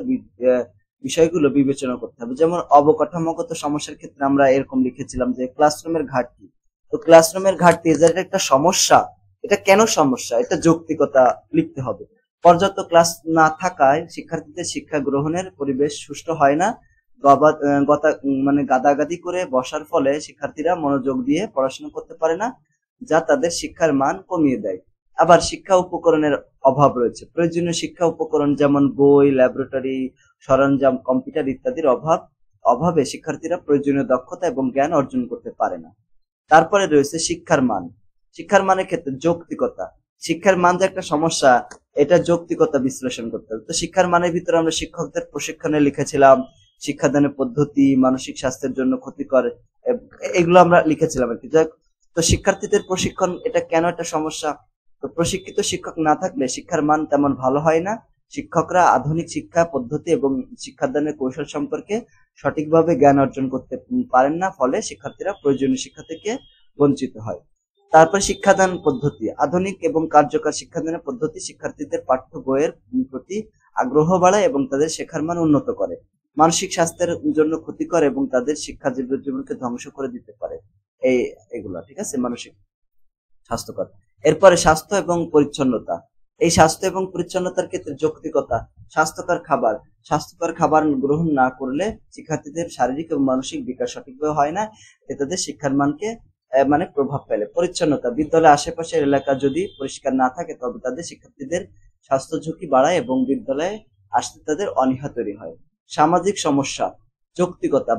বিষয়গুলো বিবেচনা করতে হবে। যেমন অবকাঠামোগত সমস্যার ক্ষেত্রে আমরা এরকম লিখেছিলাম যে ক্লাসরুমের ঘাটতি। তো ক্লাসরুমের ঘাটতি এটা একটা সমস্যা, এটা কেন সমস্যা, এটা যৌক্তিকতা লিখতে হবে। পর্যাপ্ত ক্লাস না থাকায় শিক্ষার্থীদের শিক্ষা গ্রহণের পরিবেশ সুষ্ঠু হয় না। মানে গাদাগাদি করে বসার ফলে শিক্ষার্থীরা মনোযোগ দিয়ে পড়াশোনা করতে পারে না, যা তাদের শিক্ষার মান কমিয়ে দেয়। আবার শিক্ষা উপকরণের অভাব রয়েছে। প্রয়োজনীয় শিক্ষা উপকরণ যেমন বই, ল্যাবরেটরি, সরঞ্জাম, কম্পিউটার ইত্যাদির অভাবে শিক্ষার্থীরা প্রয়োজনীয় দক্ষতা এবং জ্ঞান অর্জন করতে পারে না। তারপরে রয়েছে শিক্ষার মান। শিক্ষার মানের ক্ষেত্রে যৌক্তিকতা। শিক্ষার মান যে একটা সমস্যা, এটা যৌক্তিকতা বিশ্লেষণ করতে হবে। তো শিক্ষার মানের ভিতরে আমরা শিক্ষকদের প্রশিক্ষণে লিখেছিলাম শিক্ষাদানের পদ্ধতি, মানসিক স্বাস্থ্যের জন্য ক্ষতিকর, এগুলো আমরা লিখেছিলাম আর কি। তো শিক্ষার্থীদের প্রশিক্ষণ, এটা কেন একটা সমস্যা? তো প্রশিক্ষিত শিক্ষক না থাকলে শিক্ষার মান তেমন ভালো হয় না। শিক্ষকরা আধুনিক শিক্ষা পদ্ধতি এবং শিক্ষাদানের কৌশল সম্পর্কে সঠিকভাবে জ্ঞান অর্জন করতে পারেন না, ফলে শিক্ষার্থীরা প্রয়োজনীয় শিক্ষা থেকে বঞ্চিত হয়। তারপর শিক্ষাদান পদ্ধতি। আধুনিক এবং কার্যকর শিক্ষাদানের পদ্ধতি শিক্ষার্থীদের পাঠ্য বইয়ের প্রতি আগ্রহ বাড়ায় এবং তাদের শেখার মান উন্নত করে। মানসিক স্বাস্থ্যের জন্য ক্ষতিকর এবং তাদের শিক্ষা জীবনকে ধ্বংস করে দিতে পারে এগুলা, ঠিক আছে, মানসিক স্বাস্থ্যকর। এরপরে স্বাস্থ্য এবং পরিচ্ছন্নতা। এই স্বাস্থ্য এবং পরিচ্ছন্নতার ক্ষেত্রে যৌক্তিকতা। স্বাস্থ্যকর খাবার গ্রহণ না করলে শিক্ষার্থীদের শারীরিক এবং মানসিক বিকাশ সঠিকভাবে হয় না, এতে তাদের শিক্ষার মানকে মানে প্রভাব ফেলে। পরিচ্ছন্নতা। বিদ্যালয়ের আশেপাশের এলাকা যদি পরিষ্কার না থাকে তবে তাদের শিক্ষার্থীদের স্বাস্থ্য ঝুঁকি বাড়ায় এবং বিদ্যালয়ে আসতে তাদের অনীহা তৈরি হয়। সামাজিক সমস্যা। যৌক্তিকতা।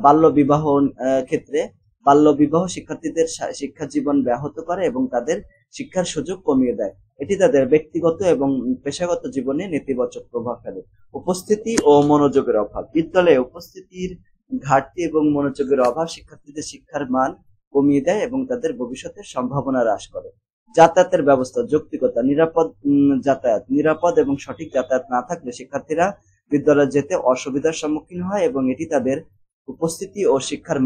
বাল্য বিবাহ শিক্ষার্থীদের শিক্ষা জীবন ব্যাহত করে এবং তাদের শিক্ষার সুযোগ কমিয়ে দেয়। এটি তাদের ব্যক্তিগত এবং পেশাগত জীবনে নেতিবাচক প্রভাব ফেলে। উপস্থিতি ও মনোযোগের অভাব। বিদ্যালয়ে উপস্থিতির ঘাটতি এবং মনোযোগের অভাব শিক্ষার্থীদের শিক্ষার মান কমিয়ে দেয় এবং তাদের ভবিষ্যতের সম্ভাবনা হ্রাস করে। যাতায়াতের ব্যবস্থা। যৌক্তিকতা। নিরাপদ এবং সঠিক যাতায়াত না থাকলে শিক্ষার্থীরা বিদ্যালয়ে যেতে অসুবিধার সম্মুখীন হয় এবং এটি তাদের উপস্থিতি ও শিক্ষার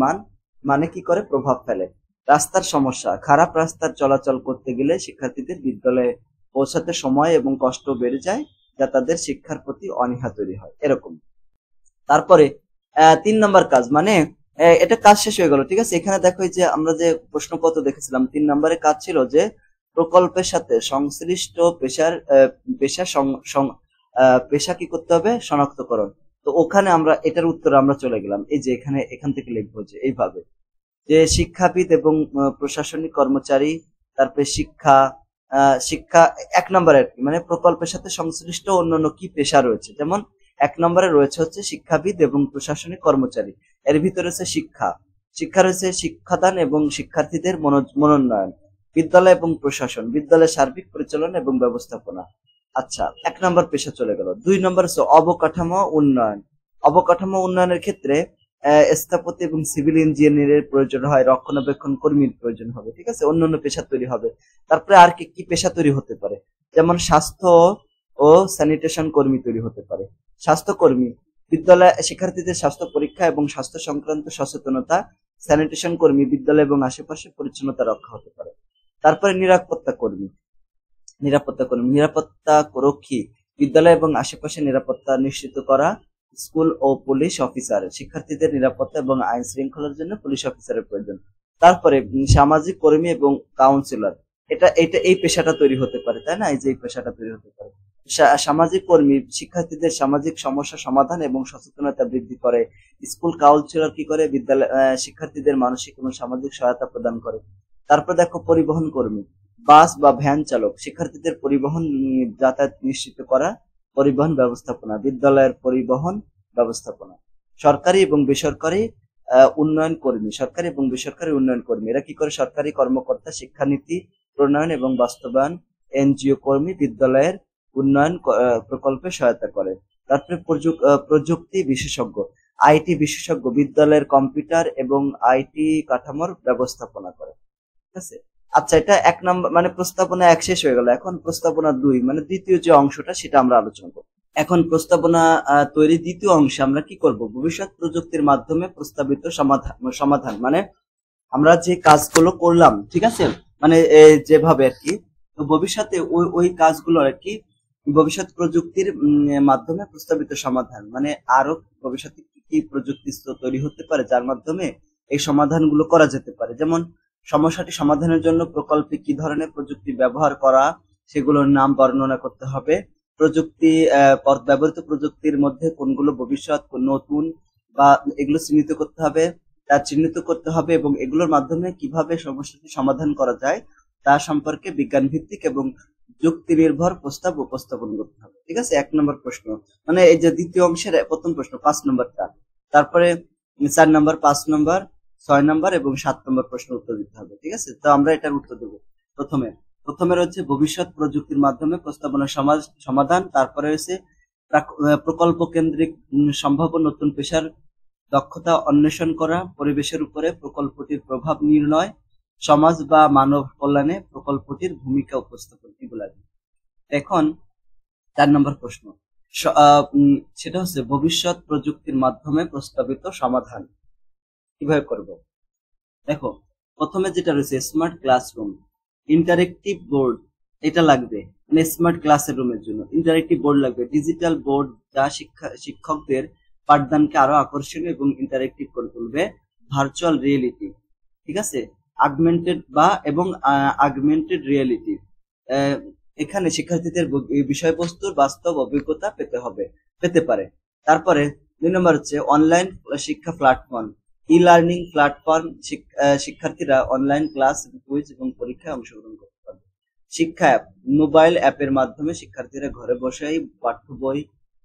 মানে কি করে প্রভাব ফেলে। রাস্তার সমস্যা। খারাপ রাস্তার চলাচল করতে গেলে শিক্ষার্থীদের বিদ্যালয়ে পৌঁছাতে সময় এবং কষ্ট বেড়ে যায়, যা তাদের শিক্ষার প্রতি অনীহা তৈরি হয়। এরকম। তারপরে 3 নম্বর কাজ, মানে এটা কাজ শেষ হয়ে গেল, ঠিক আছে। এখানে দেখো যে আমরা যে প্রশ্নপত্র দেখেছিলাম, 3 নম্বরের কাজ ছিল যে প্রকল্পের সাথে সংশ্লিষ্ট পেশা কি করতে হবে, শনাক্তকরণ। তো ওখানে আমরা এটার উত্তরে আমরা চলে গেলাম, এই যে এখান থেকে লিখবো যে এইভাবে যে শিক্ষাবিদ এবং প্রশাসনিক কর্মচারী, তারপরে শিক্ষা 1 নম্বরে মানে প্রকল্পের সাথে সংশ্লিষ্ট অন্যান্য কি পেশা রয়েছে। যেমন 1 নম্বরে রয়েছে হচ্ছে শিক্ষাবিদ এবং প্রশাসনিক কর্মচারী। এর ভিতরে রয়েছে শিক্ষা রয়েছে শিক্ষাদান এবং শিক্ষার্থীদের মনোন্নয়ন। বিদ্যালয় এবং প্রশাসন, বিদ্যালয়ের সার্বিক পরিচালনা এবং ব্যবস্থাপনা। আচ্ছা, 1 নম্বর পেশা চলে গেল। 2 নম্বর হচ্ছে অবকাঠামো উন্নয়ন। অবকাঠামো উন্নয়নের ক্ষেত্রে স্থাপত্য এবং সিভিল ইঞ্জিনিয়ারের প্রয়োজন হয়, রক্ষণাবেক্ষণ কর্মীর প্রয়োজন হবে, ঠিক আছে, অন্যান্য পেশা তৈরি হবে। তারপরে আর কি পেশা তৈরি হতে পারে, যেমন স্বাস্থ্য ও স্যানিটেশন কর্মী তৈরি হতে পারে। স্বাস্থ্যকর্মী, বিদ্যালয় শিক্ষার্থীদের স্বাস্থ্য পরীক্ষা এবং স্বাস্থ্য সংক্রান্ত সচেতনতা। স্যানিটেশন কর্মী, বিদ্যালয় এবং আশেপাশে পরিচ্ছন্নতা রক্ষা হতে পারে। তারপরে নিরাপত্তা রক্ষী, বিদ্যালয় এবং আশেপাশে নিরাপত্তা নিশ্চিত করা। স্কুল ও পুলিশ অফিসার, শিক্ষার্থীদের নিরাপত্তা এবং আইন শৃঙ্খলার জন্য পুলিশ অফিসারের প্রয়োজন। তারপরে সামাজিক কর্মী এবং কাউন্সিলর, এটা এই পেশাটা তৈরি হতে পারে, তাই না, এই যে এই পেশাটা তৈরি হতে পারে। সামাজিক কর্মী শিক্ষার্থীদের সামাজিক সমস্যা সমাধান এবং সচেতনতা বৃদ্ধি করে। স্কুল কাউন্সিলর কি করে, বিদ্যালয় শিক্ষার্থীদের মানসিক এবং সামাজিক সহায়তা প্রদান করে। তারপর দেখো পরিবহন কর্মী, বাস বা ভ্যান চালক, শিক্ষার্থীদের পরিবহন যাতায়াত নিশ্চিত করা। পরিবহন ব্যবস্থাপনা, বিদ্যালয়ের পরিবহন ব্যবস্থাপনা। সরকারি এবং বেসরকারি উন্নয়ন কর্মী, এরা কি করে, সরকারি কর্মকর্তা, শিক্ষানীতি প্রণয়ন এবং বাস্তবায়ন। এনজিও কর্মী বিদ্যালয়ের উন্নয়ন প্রকল্পে সহায়তা করে। তারপরে প্রযুক্তি বিশেষজ্ঞ, আইটি বিশেষজ্ঞ, বিদ্যালয়ের কম্পিউটার এবং আইটি কাঠামোর ব্যবস্থাপনা করে, ঠিক আছে। আচ্ছা, এটা 1 নম্বর মানে প্রস্তাবনা 1 শেষ হয়ে গেল। এখন প্রস্তাবনা 2 মানে দ্বিতীয় যে অংশটা সেটা আমরা আলোচনা করব। এখন প্রস্তাবনা তৈরি দ্বিতীয় অংশে আমরা কি করব? ভবিষ্যৎ প্রযুক্তির মাধ্যমে প্রস্তাবিত সমাধান মানে আমরা যে কাজগুলো করলাম, ঠিক আছে, মানে যেভাবে আর কি, তো ভবিষ্যতে ওই কাজগুলো আর কি ভবিষ্যৎ প্রযুক্তির মাধ্যমে প্রস্তাবিত সমাধান মানে আরো ভবিষ্যতে কি কি প্রযুক্তি তৈরি হতে পারে যার মাধ্যমে এই সমাধানগুলো করা যেতে পারে। যেমন সমস্যাটি সমাধানের জন্য প্রকল্পে কি ধরনের প্রযুক্তি ব্যবহার করা, সেগুলোর নাম বর্ণনা করতে হবে। প্রযুক্তি ব্যবহৃত প্রযুক্তির মধ্যে কোনগুলো ভবিষ্যৎ, নতুন বা এগুলো চিহ্নিত করতে হবে এবং এগুলোর মাধ্যমে কিভাবে সমস্যাটি সমাধান করা যায় তা সম্পর্কে বিজ্ঞান ভিত্তিক এবং যুক্তি নির্ভর প্রস্তাব উপস্থাপন করতে হবে। ঠিক আছে, 1 নম্বর প্রশ্ন মানে এই যে দ্বিতীয় অংশের প্রথম প্রশ্ন 5 নম্বরটা, তারপরে 4 নম্বর, 5 নম্বর, 6 নম্বর এবং 7 নম্বর প্রশ্ন উত্তর দিতে হবে। ঠিক আছে, তো আমরা এটার উত্তর দেবো। প্রথমে রয়েছে ভবিষ্যৎ প্রযুক্তির মাধ্যমে প্রস্তাবনা সমাধান, তারপরে রয়েছে প্রকল্প কেন্দ্রিক সম্ভাব্য নতুন পেশার দক্ষতা অন্বেষণ করা, পরিবেশের উপরে প্রকল্পটির প্রভাব নির্ণয়, সমাজ বা মানব কল্যাণে প্রকল্পটির ভূমিকা উপস্থাপন। এগুলা এখন 4 নম্বর প্রশ্ন সেটা হচ্ছে ভবিষ্যৎ প্রযুক্তির মাধ্যমে প্রস্তাবিত সমাধান কিভাবে করব। দেখো, প্রথমে যেটা রয়েছে স্মার্ট ক্লাসরুম, ইন্টারেক্টিভ বোর্ড, এটা লাগবে মানে স্মার্ট ক্লাসের রুমের জন্য ইন্টারেক্টিভ বোর্ড লাগবে। ডিজিটাল বোর্ড যা শিক্ষকদের পাঠদানকে আরো আকর্ষণীয় এবং ইন্টারেক্টিভ করে তুলবে। ভার্চুয়াল রিয়েলিটি, ঠিক আছে, আগমেন্টেড রিয়েলিটি, এখানে শিক্ষার্থীদের বিষয়বস্তুর বাস্তব অভিজ্ঞতা পেতে পারে। তারপরে 2 নম্বর হচ্ছে অনলাইন শিক্ষা প্ল্যাটফর্ম, ই লার্নিং প্ল্যাটফর্ম, শিক্ষার্থীরা অনলাইন ক্লাস, কুইজ এবং পরীক্ষায় অংশগ্রহণ করতে পারবে। শিক্ষা অ্যাপ, মোবাইল অ্যাপের মাধ্যমে শিক্ষার্থীরা ঘরে বসেই পাঠ্য বই,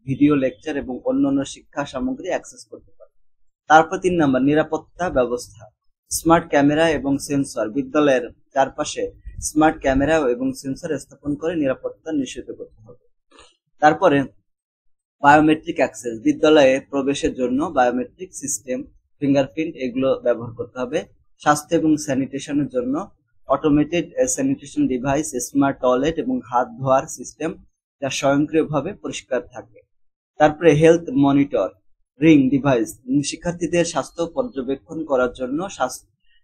ভিডিও লেকচার এবং অন্যান্য শিক্ষা সামগ্রী অ্যাক্সেস করতে পারে। তারপর 3 নম্বর নিরাপত্তা ব্যবস্থা, স্মার্ট ক্যামেরা এবং সেন্সর, বিদ্যালয়ের চারপাশে স্মার্ট ক্যামেরা এবং সেন্সর স্থাপন করে নিরাপত্তা নিশ্চিত করতে হবে। তারপরে বায়োমেট্রিক অ্যাক্সেস, বিদ্যালয়ে প্রবেশের জন্য বায়োমেট্রিক সিস্টেম, ফিঙ্গারপ্রিন্ট এগুলো ব্যবহার করতে হবে। স্বাস্থ্য এবং স্যানিটেশনের জন্য automated sanitation device, smart toilet এবং হাত ধোয়ার সিস্টেম যা স্বয়ংক্রিয়ভাবে পরিষ্কার থাকে। তারপরে হেলথ মনিটর রিং ডিভাইস, শিক্ষার্থীদের স্বাস্থ্য পর্যবেক্ষণ করার জন্য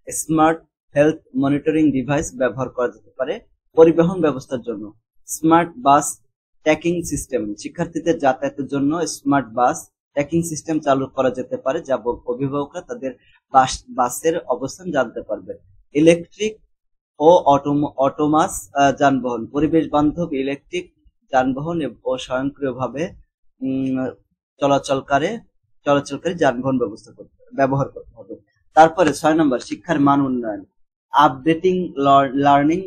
স্মার্ট হেলথ মনিটরিং ডিভাইস ব্যবহার করা যেতে পারে। পরিবহন ব্যবস্থার জন্য স্মার্ট বাস ট্র্যাকিং সিস্টেম, শিক্ষার্থীদের যাতায়াতের জন্য স্মার্ট বাস ট্র্যাকিং সিস্টেম চালু করা যেতে পারে যা অভিভাবকরা তাদের বাসের অবস্থান জানতে পারবে। ইলেকট্রিক ও অটোমাস যানবাহন, পরিবেশ বান্ধব ইলেকট্রিক যানবাহন ও স্বয়ংক্রিয়ভাবে চলাচলকারী যানবাহন ব্যবহার করতে হবে। তারপরে 6 নম্বর শিক্ষার মান উন্নয়ন, আপডেটিং লার্নিং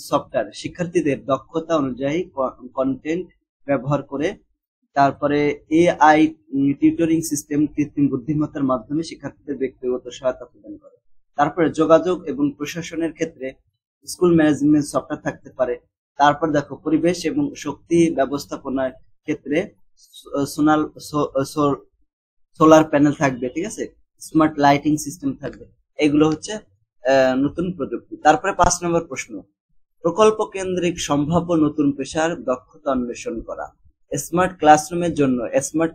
সফটওয়্যার, শিক্ষার্থীদের দক্ষতা অনুযায়ী কন্টেন্ট ব্যবহার করে। তারপরে এআই টিউটরিং সিস্টেম, কৃত্রিম বুদ্ধিমত্তার মাধ্যমে শিক্ষার্থীদের ব্যক্তিগত সহায়তা প্রদান করে। তারপরে যোগাযোগ এবং প্রশাসনের ক্ষেত্রে স্কুল ম্যানেজমেন্ট সফটওয়্যার থাকতে পারে। তারপর দেখো পরিবেশ এবং শক্তি ব্যবস্থাপনার ক্ষেত্রে সোলার প্যানেল থাকবে, ঠিক আছে, স্মার্ট লাইটিং সিস্টেম থাকবে। এগুলো হচ্ছে নতুন প্রযুক্তি। তারপরে 5 নম্বর প্রশ্ন প্রকল্প কেন্দ্রিক সম্ভাব্য নতুন পেশার দক্ষতা অন্বেষণ করা। স্মার্ট ক্লাসরুমের জন্য স্মার্ট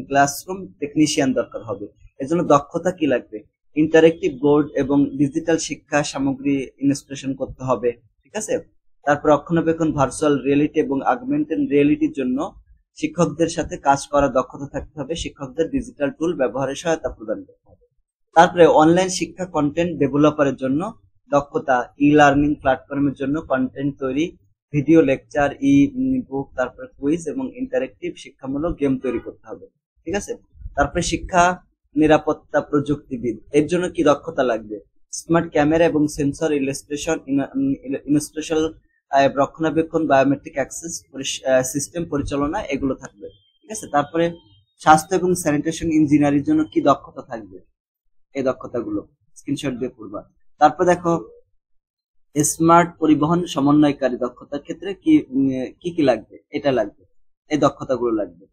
ক্লাসরুম টেকনিশিয়ান দরকার হবে। এর জন্য দক্ষতা কি লাগবে? ইন্টারেক্টিভ বোর্ড এবং ডিজিটাল শিক্ষা সামগ্রী ইনস্টলেশন করতে হবে, ঠিক আছে। তারপর রক্ষণাবেক্ষণ, ভার্চুয়াল রিয়েলিটি এবং আগমেন্টেড রিয়েলিটির জন্য শিক্ষকদের সাথে কাজ করার দক্ষতা থাকতে হবে। শিক্ষকদের ডিজিটাল টুল ব্যবহারের সহায়তা প্রদান করতে হবে। তারপরে অনলাইন শিক্ষা কন্টেন্ট ডেভেলপারের জন্য দক্ষতা, ই লার্নিং প্ল্যাটফর্মের জন্য কন্টেন্ট তৈরি, ভিডিও লেকচার, ই বুক, তারপরে কুইজ এবং ইন্টারেক্টিভ শিক্ষামূলক গেম তৈরি করতে হবে, ঠিক আছে। তারপরে শিক্ষা নিরাপত্তা প্রযুক্তিবিদ, এর জন্য কি দক্ষতা লাগবে? স্মার্ট ক্যামেরা এবং সেন্সর ইনস্টলেশন, রক্ষণাবেক্ষণ, বায়োমেট্রিক অ্যাক্সেস সিস্টেম পরিচালনা, এগুলো থাকবে, ঠিক আছে। তারপরে স্বাস্থ্য এবং স্যানিটেশন ইঞ্জিনিয়ারিং জন্য কি দক্ষতা থাকবে? এই দক্ষতাগুলো স্ক্রিনশট দিয়ে পড়বা। তারপর দেখো স্মার্ট পরিবহন সমন্বয়কারী দক্ষতার ক্ষেত্রে কি কি লাগবে? এটা লাগবে, এই দক্ষতাগুলো লাগবে,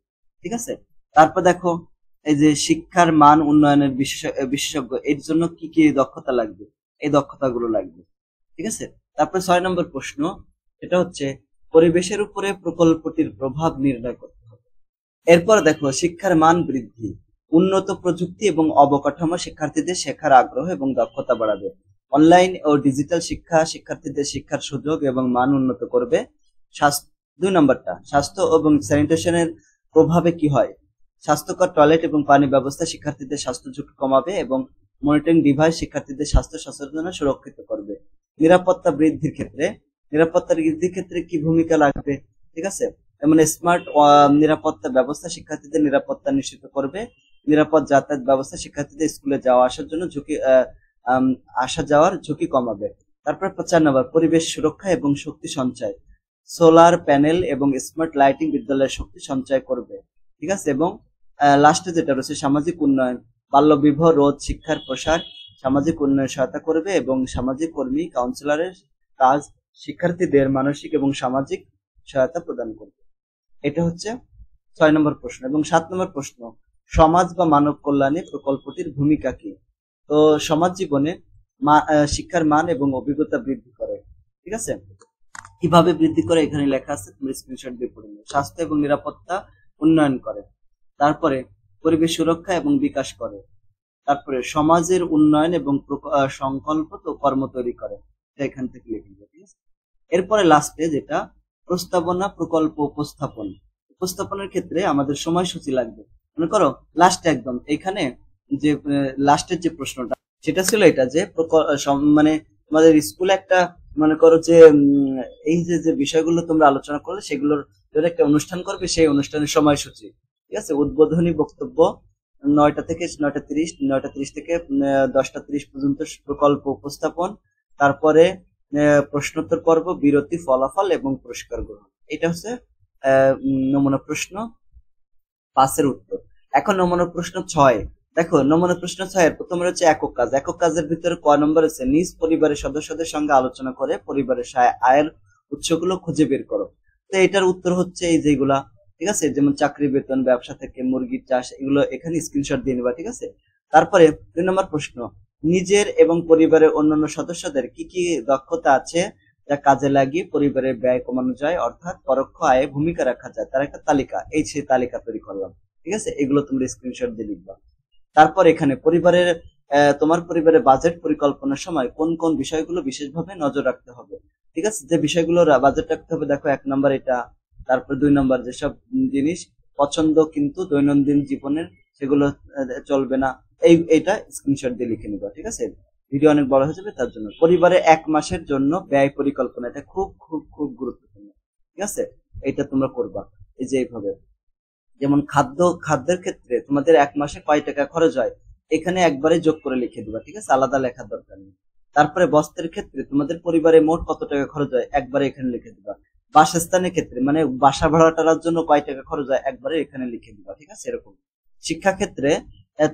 ঠিক আছে। তারপর দেখো এই যে শিক্ষার মান উন্নয়নের বিশেষজ্ঞ, এর জন্য কি কি দক্ষতা লাগবে? এই দক্ষতাগুলো লাগবে, ঠিক আছে। তারপরে 6 নম্বর প্রশ্ন, এটা হচ্ছে পরিবেশের উপরে প্রকল্পটির প্রভাব নির্ণয় করতে হবে। এরপর দেখো শিক্ষার মান বৃদ্ধি, উন্নত প্রযুক্তি এবং অবকাঠামো শিক্ষার্থীদের শেখার আগ্রহ এবং দক্ষতা বাড়াবে। অনলাইন ও ডিজিটাল শিক্ষা শিক্ষার্থীদের শিক্ষার সুযোগ এবং মান উন্নত করবে। 2 নম্বরটা, স্বাস্থ্য এবং স্যানিটেশনের প্রভাবে কি হয়? স্বাস্থ্যকর টয়লেট এবং পানি ব্যবস্থা শিক্ষার্থীদের স্বাস্থ্য ঝুঁকি কমাবে এবং মনিটরিং ডিভাইস শিক্ষার্থীদের স্বাস্থ্য সচেতনতা সুরক্ষিত করবে। নিরাপত্তা বৃদ্ধির ক্ষেত্রে কি ভূমিকা লাগবে? ঠিক আছে, যেমন স্মার্ট নিরাপত্তা ব্যবস্থা শিক্ষার্থীদের নিরাপত্তা নিশ্চিত করবে। নিরাপদ যাতায়াত ব্যবস্থা শিক্ষার্থীদের স্কুলে যাওয়া আসার জন্য আসা যাওয়ার ঝুঁকি কমাবে। তারপর 4 নম্বর, পরিবেশ সুরক্ষা এবং শক্তি সঞ্চয়। সোলার প্যানেল এবং স্মার্ট লাইটিং বিদ্যালয়ের শক্তি সঞ্চয় করবে। ঠিক আছে, এবং লাস্টে যেটা রয়েছে সামাজিক উন্নয়ন, বাল্যবিবাহ রোধ, শিক্ষার প্রসার, সামাজিক উন্নয়ন সহায়তা করবে এবং সামাজিক কর্মী কাউন্সিলরের কাজ শিক্ষার্থীদের মানসিক এবং সামাজিক সহায়তা প্রদান করবে। এটা হচ্ছে 6 নম্বর প্রশ্ন। এবং 7 নম্বর প্রশ্ন, সমাজ বা মানব কল্যাণে প্রকল্পটির ভূমিকা কি? তো সমাজ জীবনে শিক্ষার মান এবং অভিজ্ঞতা বৃদ্ধি করে। ঠিক আছে, কিভাবে বৃদ্ধি করে এখানে লেখা আছে, তুমি স্ক্রিনশট দিয়ে পড়ে নিও। স্বাস্থ্য এবং নিরাপত্তা উন্নয়ন করে, তারপরে পরিবেশ সুরক্ষা এবং বিকাশ করে, তারপরে সমাজের উন্নয়ন এবং সংকল্প তো কর্ম তৈরি করে। এখান থেকে লিখে নিবে। ঠিক আছে, এরপরে লাস্টে যেটা প্রস্তাবনা প্রকল্প উপস্থাপনের ক্ষেত্রে আমাদের সময়সূচি লাগবে। মনে করো লাস্টে একদম এখানে যে লাস্টের যে প্রশ্নটা সেটা ছিল এটা যে মানে তোমাদের স্কুলে একটা মনে করো যে এই যে বিষয়গুলো তোমরা আলোচনা করলে সেগুলোর একটা অনুষ্ঠান করবে, সেই অনুষ্ঠানের সময়সূচি। ঠিক আছে, উদ্বোধনী বক্তব্য 9টা থেকে 9টা 30, 9টা 30 থেকে 10টা 30 পর্যন্ত প্রকল্প উপস্থাপন, তারপরে প্রশ্নোত্তর পর্ব, বিরতি, ফলাফল এবং পুরস্কার গ্রহণ। এটা হচ্ছে নমুনা প্রশ্ন 5-এর উত্তর। এখন নমুনা প্রশ্ন 6। দেখো নমুনা প্রশ্ন 6-এর প্রথম রয়েছে একক কাজ। একক কাজের ভিতরে ক নম্বর আছে, নিজ পরিবারের সদস্যদের সঙ্গে আলোচনা করে পরিবারের আয়ের উৎসগুলো খুঁজে বের করো। তো এটার উত্তর হচ্ছে এই যেগুলা। ঠিক আছে, যেমন চাকরি, বেতন, ব্যবসা থেকে মুরগির চাষ, এগুলো এখানে স্ক্রিনশট দিয়ে নিবা। ঠিক আছে, তারপরে 2 নম্বর প্রশ্ন, নিজের এবং পরিবারের অন্যান্য সদস্যদের কি কি দক্ষতা আছে যা কাজে লাগিয়ে পরিবারের ব্যয় কমানো যায়, অর্থাৎ পরোক্ষ আয়ে ভূমিকা রাখা যায়, তার একটা তালিকা। এই সেই তালিকা তৈরি করলাম। ঠিক আছে, এগুলো তোমরা স্ক্রিনশট দিয়ে লিখবা। তারপর এখানে তোমার পরিবারের বাজেট পরিকল্পনার সময় কোন কোন বিষয়গুলো বিশেষভাবে নজর রাখতে হবে। ঠিক আছে, যে বিষয়গুলো বাজেট রাখতে হবে, দেখো 1 নম্বর এটা, তারপর 2 নম্বর যেসব জিনিস পছন্দ কিন্তু দৈনন্দিন জীবনের সেগুলো চলবে না, এইটা স্ক্রিনশট দিয়ে লিখে নিবা। ঠিক আছে, ভিডিও অনেক বড় হয়ে যাবে, তার জন্য পরিবারে 1 মাসের জন্য ব্যয় পরিকল্পনা, এটা খুব খুব খুব গুরুত্বপূর্ণ। ঠিক আছে, এটা তোমরা করবা এই যে এইভাবে। যেমন খাদ্যের ক্ষেত্রে তোমাদের 1 মাসে কয় টাকা খরচ হয়, এখানে একবারে যোগ করে লিখে দিবা। ঠিক আছে, আলাদা লেখার দরকার নেই। তারপরে বস্ত্রের ক্ষেত্রে তোমাদের পরিবারে মোট কত টাকা খরচ হয়, একবারে এখানে লিখে দিবা। বাসস্থানের ক্ষেত্রে মানে বাসা ভাড়া টাড়ার জন্য কয় টাকা খরচ হয়, একবারে এখানে লিখে দিবা। ঠিক আছে, এরকম। শিক্ষা ক্ষেত্রে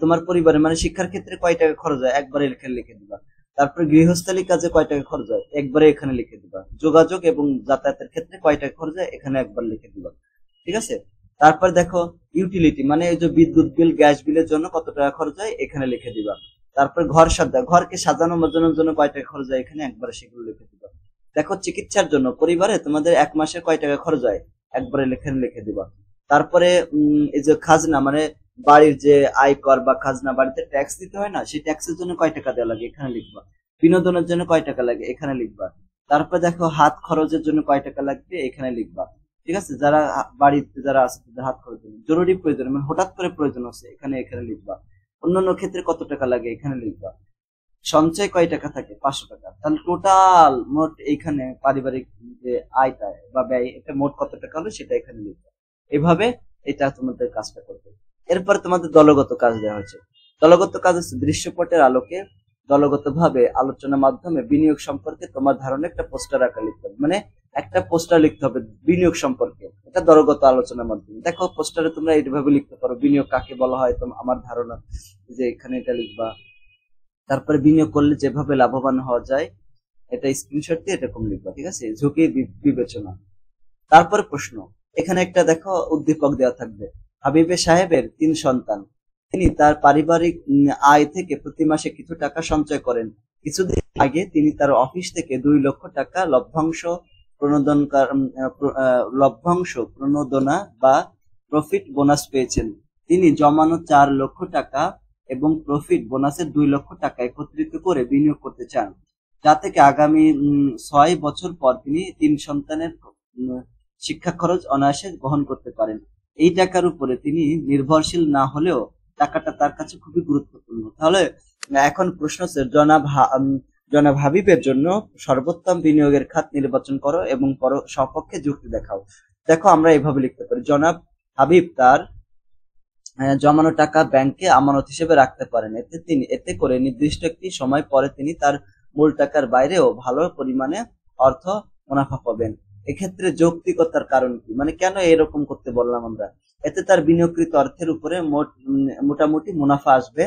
তোমার পরিবারে মানে শিক্ষার ক্ষেত্রে কয় টাকা খরচ হয়, একবারে এখানে লিখে দিবা। তারপরে গৃহস্থালী কাজে কয় টাকা খরচ হয়, একবারে এখানে লিখে দিবা। যোগাযোগ এবং যাতায়াতের ক্ষেত্রে কয় টাকা খরচ হয়, এখানে একবার লিখে দিবা। ঠিক আছে, তারপর দেখো ইউটিলিটি মানে এই যে বিদ্যুৎ বিল, গ্যাস বিলের জন্য কত টাকা খরচ হয়, এখানে লিখে দিবা। তারপর ঘরকে সাজানো বাজানোর জন্য কয় টাকা খরচ হয়, এখানে একবারে সেগুলো লিখে দিবা। দেখো চিকিৎসার জন্য পরিবারে তোমাদের 1 মাসে কয় টাকা খরচ হয়, একবারে এখানে লিখে দিবা। তারপরে এই যে খাজনা মানে বাড়ির যে আয়কর বা খাজনা, বাড়িতে ট্যাক্স দিতে হয় না, সেই ট্যাক্সের জন্য কয় টাকা দেওয়া লাগে, এখানে লিখবা। বিনোদনের জন্য কয় টাকা লাগে, এখানে লিখবা। তারপর দেখো হাত খরচের জন্য কয় টাকা লাগবে, এখানে লিখবা। ঠিক আছে, যারা বাড়িতে যারা আছে তাদের হাত খরচ জরুরি প্রয়োজন মানে হঠাৎ করে প্রয়োজন আছে, এখানে লিখবা। অন্যান্য ক্ষেত্রে কত টাকা লাগে, এখানে লিখবা। সঞ্চয় কয় টাকা থাকে, 500 টাকা। তাহলে টোটাল মোট এইখানে পারিবারিক যে আয়টা বা ব্যয়, এটা মোট কত টাকা হলো সেটা এখানে লিখবা। এভাবে এটা তোমাদের কাজটা করবে। এরপর তোমাদের দলগত কাজ দেওয়া হয়েছে। দলগত কাজ হচ্ছে দৃশ্যপটের আলোকে দলগতভাবে আলোচনার মাধ্যমে বিনিয়োগ সম্পর্কে তোমার ধারণা একটা পোস্টার আকারে লিখতে হবে। মানে একটা পোস্টার লিখতে হবে বিনিয়োগ সম্পর্কে, এটা দলগত আলোচনার মাধ্যমে। দেখো পোস্টারে তোমরা এইভাবে লিখতে পারো, বিনিয়োগ কাকে বলা হয়, আমার ধারণা যে এখানে এটা লিখবা। তারপরে বিনিয়োগ করলে যেভাবে লাভবান হওয়া যায়, এটা স্ক্রিনশট দিয়ে এরকম লিখবা। ঠিক আছে, ঝুঁকি বিবেচনা। তারপরে প্রশ্ন, এখানে একটা দেখো উদ্দীপক দেওয়া থাকবে। হাবিবে সাহেবের 3 সন্তান, তিনি তার পারিবারিক আয় থেকে প্রতি মাসে কিছু টাকা সঞ্চয় করেন। কিছুদিন আগে তিনি তার অফিস থেকে 2 লক্ষ টাকা লভ্যাংশ প্রণোদনা বা প্রফিট বোনাস পেয়েছেন। তিনি জমানো 4 লক্ষ টাকা এবং প্রফিট বোনাসের 2 লক্ষ টাকা একত্রিত করে বিনিয়োগ করতে চান, যা থেকে আগামী 6 বছর পর তিনি 3 সন্তানের শিক্ষা খরচ অনায়াসে বহন করতে পারেন। এই টাকার উপরে তিনি নির্ভরশীল না হলেও টাকাটা তার কাছে খুবই গুরুত্বপূর্ণ। তাহলে এখন প্রশ্ন হচ্ছে, জনাব হাবিবের জন্য সর্বোত্তম বিনিয়োগের খাত নির্বাচন করো এবং সপক্ষে যুক্তি দেখাও। দেখো, আমরা এইভাবে লিখতে পারি, জনাব হাবিব তার জমানো টাকা ব্যাংকে আমানত হিসেবে রাখতে পারেন। এতে করে নির্দিষ্ট একটি সময় পরে তিনি তার মূল টাকার বাইরেও ভালো পরিমাণে অর্থ মুনাফা পাবেন। এক্ষেত্রে যৌক্তিকতার কারণ কি, মানে কেন এরকম করতে বললাম আমরা? এতে তার বিনিয়োগকৃত অর্থের উপরে মোটামুটি মুনাফা আসবে,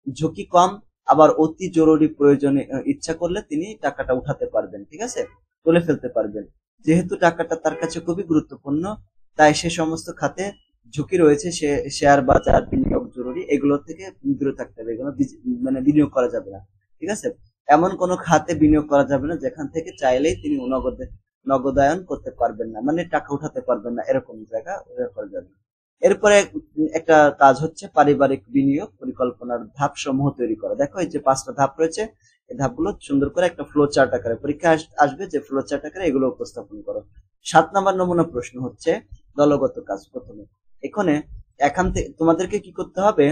ঝুঁকি কম, আবার অতি জরুরি প্রয়োজনে ইচ্ছা করলে তিনি টাকাটা উঠাতে পারবেন, ঠিক আছে, তুলে ফেলতে পারবেন। যেহেতু টাকাটা তার কাছে খুবই গুরুত্বপূর্ণ, তাই সে সমস্ত খাতে ঝুঁকি রয়েছে, শেয়ার বাজার, বিনিয়োগ জরুরি, এগুলো থেকে দূরে থাকতে হবে, এগুলো মানে বিনিয়োগ করা যাবে না, ঠিক আছে। এমন কোন খাতে বিনিয়োগ করা যাবে না যেখান থেকে চাইলেই তিনি নগদায়ন করতে পারবেন না, মানে টাকা উঠাতে পারবেন না, এরকম জায়গা করা যাবে না। এরপরে একটা কাজ হচ্ছে পারিবারিক বিনিয়োগ পরিকল্পনার ধাপ সমূহ তৈরি করা। দেখো, এই যে 5টা ধাপ রয়েছে, এই ধাপগুলো সুন্দর করে একটা ফ্লো চার্ট আকারে পরীক্ষা আসবে, যে ফ্লো চার্ট আকারে এগুলো উপস্থাপন করো। 7 নম্বর নমুনা প্রশ্ন হচ্ছে দলগত কাজ। প্রথমে এখান থেকে তোমাদেরকে কি করতে হবে,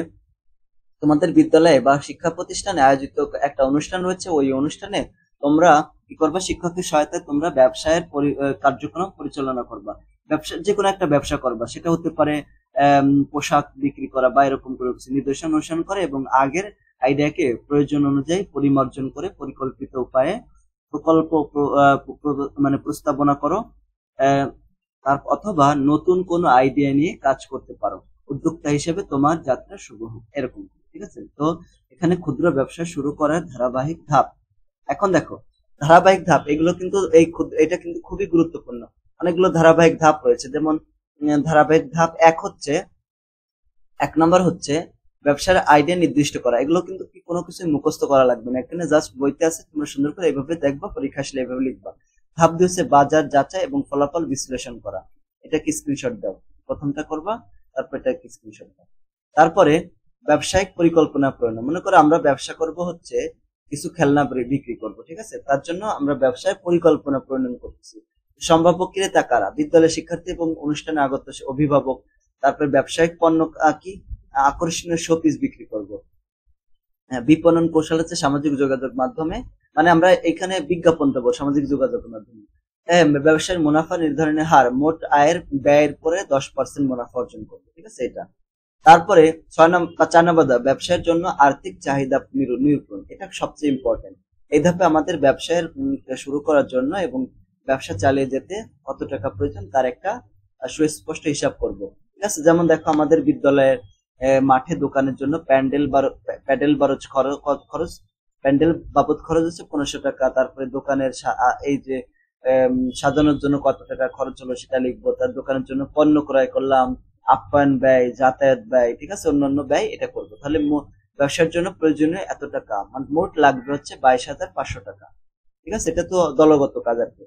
তোমাদের বিদ্যালয়ে বা শিক্ষা প্রতিষ্ঠানে আয়োজিত একটা অনুষ্ঠান রয়েছে, ওই অনুষ্ঠানে তোমরা কি করবা, শিক্ষকের সহায়তায় তোমরা ব্যবসায়ের কার্যক্রম পরিচালনা করবা। ব্যবসা, যে কোনো একটা ব্যবসা করবা, সেটা হতে পারে পোশাক বিক্রি করা বা এরকম করে নির্দেশন অনুসরণ করে এবং আগের আইডিয়াকে প্রয়োজন অনুযায়ী পরিমার্জন করে পরিকল্পিত উপায়ে প্রকল্প মানে প্রস্তাবনা করো, অথবা নতুন কোনো আইডিয়া নিয়ে কাজ করতে পারো। উদ্যোক্তা হিসেবে তোমার যাত্রা শুভ হোক, এরকম, ঠিক আছে। তো এখানে ক্ষুদ্র ব্যবসা শুরু করার ধারাবাহিক ধাপ। এখন দেখো, ধারাবাহিক ধাপ এগুলো কিন্তু এটা কিন্তু খুবই গুরুত্বপূর্ণ। অনেকগুলো ধারাবাহিক ধাপ রয়েছে, যেমন ধারাবাহিক ধাপ 1 নম্বর হচ্ছে ব্যবসার আইডিয়া নির্দিষ্ট করা। এগুলো কিন্তু কোনো কিছু মুখস্থ করা লাগবে না, এখানে জাস্ট বইতে আছে, তোমরা সুন্দর করে এইভাবে দেখবা, পরীক্ষা আসলে এইভাবে লিখবা। ধাপ 2 হচ্ছে বাজার যাচাই এবং ফলাফল বিশ্লেষণ করা। এটাকে স্ক্রিনশট দাও, প্রথমটা করবা, তারপর এটাকে স্ক্রিনশট দাও। তারপরে ব্যবসায়িক পরিকল্পনা প্রণয়ন। মনে করো আমরা ব্যবসা করব হচ্ছে কিছু খেলনা বিক্রি করব, ঠিক আছে, তার জন্য আমরা ব্যবসায় পরিকল্পনা প্রণয়ন করতেছি। সম্ভাব্য ক্রেতা কারা, বিদ্যালয়ের শিক্ষার্থী এবং অনুষ্ঠানে আগত অভিভাবক। তারপরে ব্যবসায়িক পণ্য কি, আকর্ষণীয় শোপিস বিক্রি করব। বিপণন কৌশল হচ্ছে সামাজিক যোগাযোগ মাধ্যমে, মানে আমরা এখানে বিজ্ঞাপন দেবো সামাজিক যোগাযোগের মাধ্যমে। ব্যবসায়ের মুনাফা নির্ধারণের হার, মোট আয়ের ব্যয়ের পরে 10% মুনাফা অর্জন করবে, ঠিক আছে, এটা। তারপরে 4 নম্বর ধাপ, ব্যবসায়ের জন্য আর্থিক চাহিদা নিরূপণ। এটা সবচেয়ে ইম্পর্টেন্ট। এই ধাপে আমাদের ব্যবসায়ের শুরু করার জন্য এবং ব্যবসা চালিয়ে যেতে কত টাকা প্রয়োজন তার একটা সুস্পষ্ট হিসাব করব, ঠিক আছে। যেমন দেখো, আমাদের বিদ্যালয়ের মাঠে দোকানের জন্য প্যান্ডেল বাবদ খরচ হচ্ছে 1500 টাকা। তারপরে দোকানের এই যে সাজানোর জন্য কত টাকা খরচ হলো সেটা লিখবো। তার দোকানের জন্য পণ্য ক্রয় করলাম, আপ্যায়ন ব্যয়, যাতায়াত ব্যয়, ঠিক আছে, অন্যান্য ব্যয়, এটা করবো। তাহলে ব্যবসার জন্য প্রয়োজনীয় এত টাকা, মানে মোট লাগবে হচ্ছে 22,500 টাকা, ঠিক আছে। এটা তো দলগত কাজ আর কি।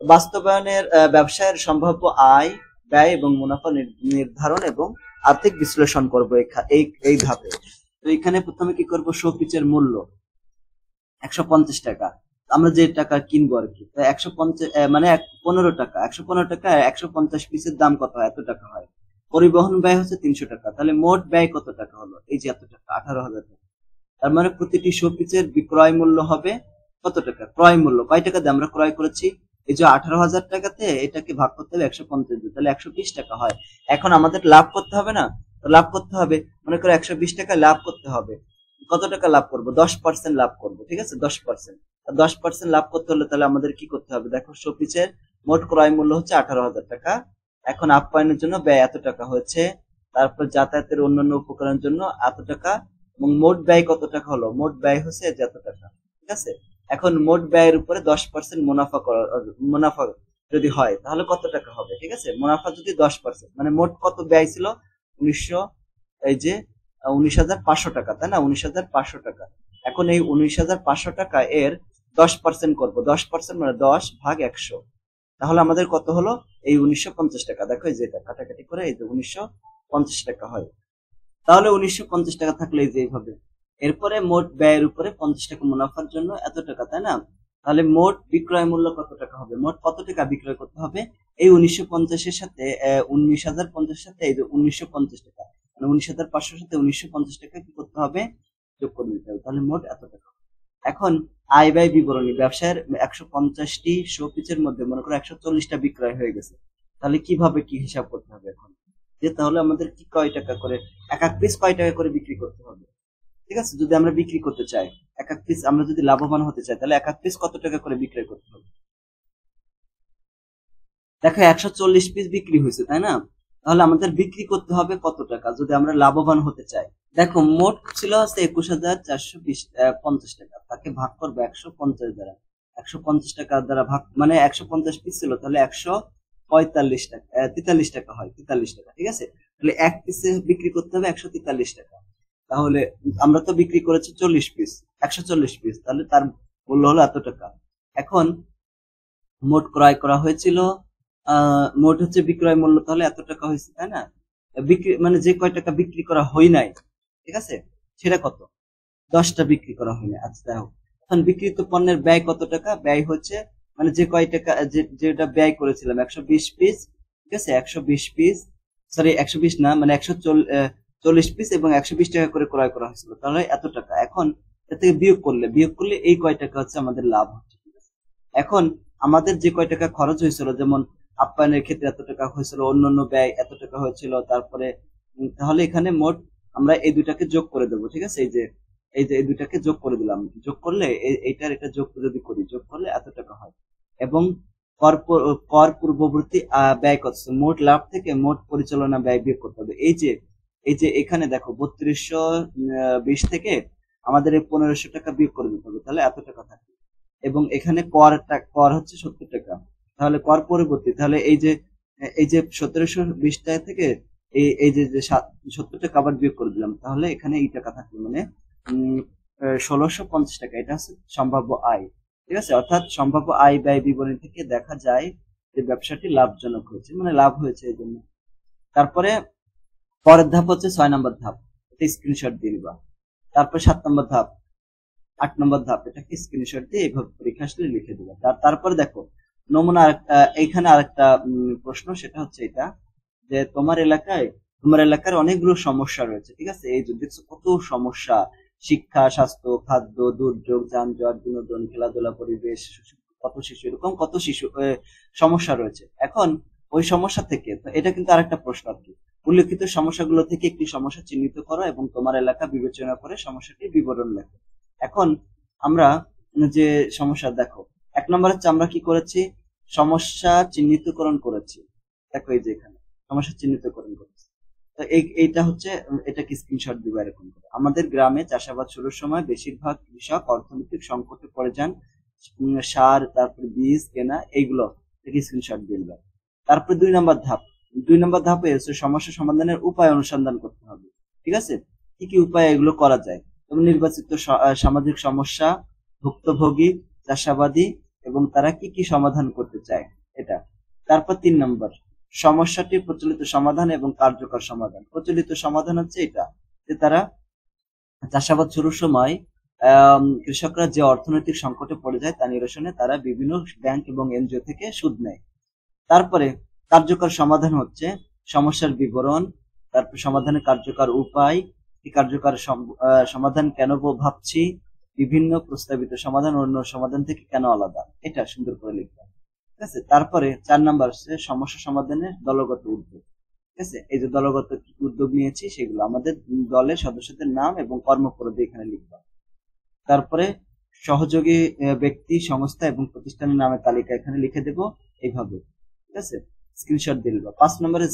বাস্তবায়নের ব্যবসায়ের সম্ভাব্য আয়, ব্যয় এবং মুনাফা নির্ধারণ এবং আর্থিক বিশ্লেষণ করবো এই ধাপে। তো এখানে প্রথমে কি করবো, শোপিসের মূল্য 150 টাকা, আমরা যে টাকা কিনবো আর কি, 150 মানে 15 টাকা, 115 টাকা 150 পিসের দাম কত হয়, এত টাকা হয়। পরিবহন ব্যয় হচ্ছে 300 টাকা, তাহলে মোট ব্যয় কত টাকা হলো, এই যে এত টাকা, 18,000 টাকা। তার মানে প্রতিটি শোপিসের বিক্রয় মূল্য হবে কত টাকা, ক্রয় মূল্য কয় টাকা দিয়ে আমরা ক্রয় করেছি, এই যে 18,000 টাকাতে এটাকে ভাগ করতে হবে 150 দিয়ে, তাহলে 120 টাকা হয়। এখন আমাদের লাভ করতে হবে না, লাভ করতে হবে, মনে করো 120 টাকা লাভ করতে হবে, কত টাকা লাভ করবো, 10% লাভ করবো, ঠিক আছে, 10%। 10% লাভ করতে হলে তাহলে আমাদের কি করতে হবে, দেখো, শোপিসের মোট ক্রয় মূল্য হচ্ছে 18,000 টাকা। এখন আপ্যায়নের জন্য ব্যয় এত টাকা হয়েছে, তারপর যাতায়াতের অন্যান্য উপকরণের জন্য এত টাকা, এবং মোট ব্যয় কত টাকা হলো, মোট ব্যয় হচ্ছে এত টাকা, ঠিক আছে। এখন মোট ব্যয়ের উপরে 10% মুনাফা যদি হয় তাহলে কত টাকা হবে, ঠিক আছে। মুনাফা যদি 10%, মানে মোট কত ব্যয় ছিল, 19,500 টাকা, তাই না, 19,500 টাকা। এখন এই 19,500 টাকা এর 10% করবো, 10% মানে 10/100। তাহলে আমাদের কত হলো? এই 1950 টাকা। দেখো এই যে এটা কাটাকাটি করে এই যে 1950 টাকা হয়। তাহলে 1950 টাকা থাকলে এই যে এইভাবে, এরপরে মোট ব্যয়ের উপরে 50 টাকা মুনাফার জন্য এত টাকা, তাই না? তাহলে মোট বিক্রয় মূল্য কত টাকা হবে? মোট কত টাকা বিক্রয় করতে হবে? এই 1950 এর সাথে 19,050 সাথে এই যে 1950 টাকা, মানে 19,500 সাথে 1950 টাকা কি করতে হবে? যোগ করে দিতে হবে। তাহলে মোট এত টাকা। এখন আয় ব্যয় বিবরণী, ব্যবসায়ের 150টি শো পিচের মধ্যে মনে করো 140টা বিক্রয় হয়ে গেছে। তাহলে কিভাবে কি হিসাব করতে হবে এখন? যে তাহলে আমাদের কি কয় টাকা করে, এক এক পিস কয় টাকা করে বিক্রি করতে হবে? ঠিক আছে, যদি আমরা বিক্রি করতে চাই এক এক পিস, আমরা যদি লাভবান হতে চাই তাহলে এক এক পিস কত টাকা করে বিক্রয় করতে হবে? দেখো 140 পিস বিক্রি হয়েছে, তাই না? তাহলে আমাদের বিক্রি করতে হবে কত টাকা যদি আমরা লাভবান হতে চাই? দেখো মোট ছিল হচ্ছে 21,450 টাকা, তাকে ভাগ করবো 150 দ্বারা। 150 টাকা দ্বারা ভাগ মানে 150 পিস ছিল, তাহলে 145 টাকা 43 টাকা হয়, 43 টাকা। ঠিক আছে, তাহলে এক পিসে বিক্রি করতে হবে 143 টাকা। তাহলে আমরা তো বিক্রি করেছি 40 পিস, 140 পিস, তাহলে তার মূল্য হলো এত টাকা। এখন মোট ক্রয় করা হয়েছিল, মোট হচ্ছে বিক্রয় মূল্য, তাহলে এত টাকা হয়েছে, তাই না? বিক্রি মানে যে কয় টাকা বিক্রি করা হয় নাই, ঠিক আছে, সেটা কত? 10টা বিক্রি করা হয় নাই। আচ্ছা দেখো, এখন বিক্রিত পণ্যের ব্যয় কত টাকা? ব্যয় হচ্ছে মানে যে কয় টাকা যেটা ব্যয় করেছিলাম 120 পিস, ঠিক আছে, 120 পিস, সরি 120 না, মানে 140 পিস এবং 120 টাকা করে ক্রয় করা হয়েছিল, তাহলে এত টাকা। এখন এর থেকে বিয়োগ করলে এই কয় টাকা হচ্ছে আমাদের লাভ হচ্ছে। এখন আমাদের যে কয় টাকা খরচ হয়েছিল, যেমন আপ্যায়নের ক্ষেত্রে এত টাকা হয়েছিল, অন্যান্য ব্যয় এত টাকা হয়েছিল, তারপরে তাহলে এখানে মোট আমরা এই দুটাকে যোগ করে দেবো। ঠিক আছে, এই যে এই দুটাকে যোগ করে দিলাম, যোগ করলে এইটার এটা যোগ যদি করি, যোগ করলে এত টাকা হয়। এবং কর পূর্ববর্তী ব্যয় কত? মোট লাভ থেকে মোট পরিচালনা ব্যয় বিয়োগ করতে হবে। এই যে এখানে দেখো 3220 থেকে আমাদের এই 1500 টাকা বিয়োগ করে দিতে হবে, তাহলে এত টাকা থাকে। এবং এখানে কর হচ্ছে 70 টাকা, তাহলে কর পরবর্তী, তাহলে এই যে 1720 টাকা থেকে এই যে 70 টাকা আবার বিয়োগ করে দিলাম, তাহলে এখানে এই টাকা থাকবে, মানে 1650 টাকা। এটা হচ্ছে সম্ভাব্য আয়। ঠিক আছে, অর্থাৎ সম্ভাব্য আয় ব্যয় বিবরণী থেকে দেখা যায় যে ব্যবসাটি লাভজনক হয়েছে, মানে লাভ হয়েছে এই জন্য। তারপরে পরের ধাপ হচ্ছে 6 নম্বর ধাপ, এটা স্ক্রিনশট দিয়ে নিবা। তারপর 7 নম্বর ধাপ, 8 নম্বর ধাপ, এটাকে স্ক্রিনশট দিয়ে এইভাবে পরীক্ষা আসলে লিখে দিবা। তারপরে দেখো নমুনা এইখানে আরেকটা প্রশ্ন, সেটা হচ্ছে এটা যে তোমার এলাকার অনেকগুলো সমস্যা রয়েছে। ঠিক আছে, এই যে দেখছো কত সমস্যা, শিক্ষা, স্বাস্থ্য, খাদ্য, দুর্যোগ, যানজট, বিনোদন, খেলাধুলা, পরিবেশ, কত শিশু, এরকম কত শিশু সমস্যা রয়েছে। এখন ওই সমস্যা থেকে, তো এটা কিন্তু আরেকটা প্রশ্ন আর কি, উল্লেখিত সমস্যাগুলো থেকে একটি সমস্যা চিহ্নিত করো এবং তোমার এলাকা বিবেচনা করে সমস্যাটির বিবরণ লেখো। এখন আমরা যে সমস্যা, দেখো 1 নম্বর হচ্ছে আমরা কি করেছি? সমস্যা চিহ্নিতকরণ করেছি। দেখো এই যে এখানে সমস্যা চিহ্নিতকরণ করেছি, তো এইটা হচ্ছে, এটাকে স্ক্রিনশট দিবা এরকম করে। আমাদের গ্রামে চাষাবাদ শুরুর সময় বেশিরভাগ কৃষক অর্থনৈতিক সংকটে পড়ে যান, সার, তারপরে বীজ কেনা, এইগুলো থেকে স্ক্রিনশট দিবা। তারপরে 2 নম্বর ধাপে হচ্ছে সমস্যা সমাধানের উপায় অনুসন্ধান করতে হবে। ঠিক আছে, কি কি উপায় এগুলো করা যায়? যেমন নির্বাচিত সামাজিক সমস্যা, ভুক্তভোগী, চাষাবাদী এবং তারা কি কি সমাধান করতে চায়, এটা। তারপর 3 নম্বর, সমস্যাটির প্রচলিত সমাধান এবং কার্যকর সমাধান। প্রচলিত সমাধান হচ্ছে এটা যে তারা চাষাবাদ শুরুর সময় কৃষকরা যে অর্থনৈতিক সংকটে পড়ে যায় তা নিরসনে তারা বিভিন্ন ব্যাংক এবং এনজিও থেকে সুদ নেয়। তারপরে কার্যকর সমাধান হচ্ছে সমস্যার বিবরণ, তারপর সমাধানের কার্যকর উপায়, এই কার্যকর সমাধান কেন ভাবছি, বিভিন্ন প্রস্তাবিত সমাধান অন্য সমাধান থেকে কেন আলাদা, এটা সুন্দর করে লিখতে হবে। ঠিক আছে, তারপরে 4 নম্বর হচ্ছে সমস্যা সমাধানের দলগত উদ্যোগ। ঠিক আছে, এই যে দলগত উদ্যোগ নিয়েছি সেগুলো আমাদের দলের সদস্যদের নাম এবং কর্মপরিধি এখানে লিখতে হবে। তারপরে সহযোগী ব্যক্তি, সংস্থা এবং প্রতিষ্ঠানের নামের তালিকা এখানে লিখে দেব এইভাবে। ঠিক আছে, স্ক্রিনশট দিয়ে দেবো। 5 নম্বরে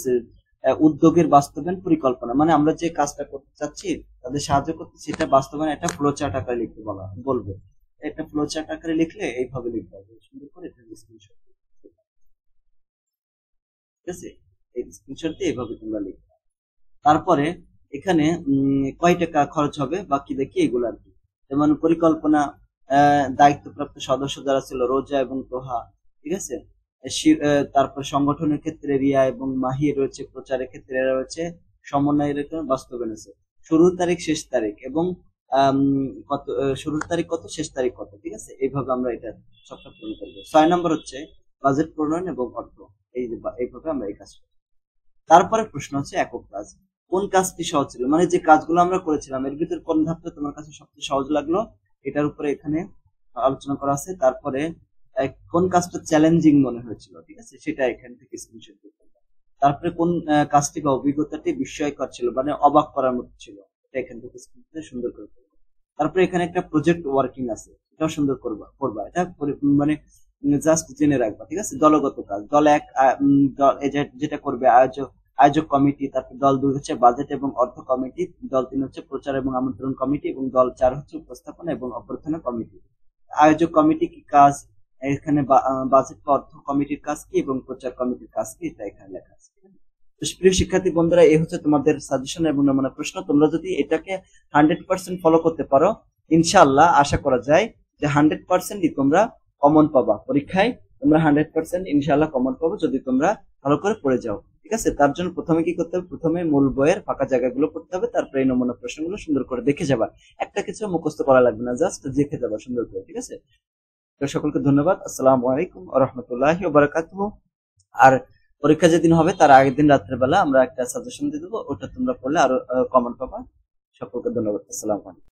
উদ্যোগের বাস্তবায়ন পরিকল্পনা, মানে আমরা যে কাজটা করতে চাচ্ছি তাদের সাহায্য করতে, সেটা বাস্তবায়ন একটা ফ্লো চার্ট আকারে লিখতে বলবো। এটা ফ্লো চার্ট আকারে লিখলে এইভাবে লিখতে হবে সুন্দর করে, এটা স্ক্রিনশট। ঠিক আছে, এই স্ক্রিনশট দিয়ে এইভাবে তোমরা লিখবে। তারপরে এখানে কয় টাকা খরচ হবে বাকি দেখি, এগুলো আর কি। যেমন পরিকল্পনা, দায়িত্বপ্রাপ্ত সদস্য যারা ছিল রোজা এবং তোহা, ঠিক আছে। তারপর সংগঠনের ক্ষেত্রে রিয়া এবং মাহি রয়েছে, প্রচারের ক্ষেত্রে এরা রয়েছে, সমন্বয়ের বাস্তবায়ন আছে। শুরুর তারিখ শেষ তারিখ এবং কত শুরুর তারিখ কত শেষ তারিখ কত, ঠিক আছে। এইভাবে আমরা এটা সবটা পূরণ করবো। 6 নম্বর হচ্ছে বাজেট প্রণয়ন এবং অর্থ। এইভাবে আমরা এই কাজ করবো। তারপরে প্রশ্ন হচ্ছে একক কাজ। কোন কাজটি সহজ ছিল, মানে যে কাজগুলো আমরা করেছিলাম এর ভিতর কোন ধাপটা তোমার কাছে সবচেয়ে সহজ লাগলো, এটার উপরে এখানে আলোচনা করা আছে। তারপরে কোন কাজটা চ্যালেঞ্জিং মনে হয়েছিল, ঠিক আছে, সেটা এখান থেকে স্ক্রিনশট করতে হবে। তারপরে কোন কাজটি বা অভিজ্ঞতাটি বিস্ময়কর ছিল, মানে অবাক করার মতো ছিল, এটা এখান থেকে স্ক্রিনশট সুন্দর করে করবে। তারপরে এখানে একটা প্রজেক্ট ওয়ার্কিং আছে, এটাও সুন্দর করবা এটা মানে জাস্ট জেনে রাখবা, ঠিক আছে। দলগত কাজ, দল এক যেটা করবে আয়োজক কমিটি, তারপর দল 2 হচ্ছে বাজেট এবং অর্থ কমিটি, দল 3 হচ্ছে প্রচার এবং আমন্ত্রণ কমিটি, এবং দল 4 হচ্ছে উপস্থাপনা এবং অভ্যর্থনা কমিটি। আয়োজক কমিটি কি কাজ, এখানে বাজেট অর্থ কমিটির কাজ কি এবং প্রচার কমিটির কাজ কি, এটা এখানে লেখা আছে। তো প্রিয় শিক্ষার্থী বন্ধুরা, এই হচ্ছে তোমাদের সাজেশন এবং নমুনা প্রশ্ন। তোমরা যদি এটাকে 100% ফলো করতে পারো, ইনশাআল্লাহ আশা করা যায় যে 100%ই তোমরা কমন পাবা পরীক্ষায়। তোমরা 100% ইনশাআল্লাহ কমন পাবো যদি তোমরা ভালো করে পড়ে যাও, ঠিক আছে। তার জন্য প্রথমে কি করতে হবে, প্রথমে মূল বইয়ের ফাঁকা জায়গাগুলো পড়তে হবে, তারপরে এই নমুনা প্রশ্নগুলো সুন্দর করে দেখে যাবা। একটা কিছু মুখস্থ করা লাগবে না, জাস্ট দেখে যাবা সুন্দর করে, ঠিক আছে। তো সকলকে ধন্যবাদ। আসসালামু আলাইকুম ওয়া রাহমাতুল্লাহি ওয়া বারাকাতুহু। আর পরীক্ষা যেদিন হবে তার আগের দিন রাত্রে বেলা আমরা একটা সাজেশন দিয়ে দেবো, ওটা তোমরা পড়লে আরো কমন পাবা। সকলকে ধন্যবাদ। আসসালামু আলাইকুম।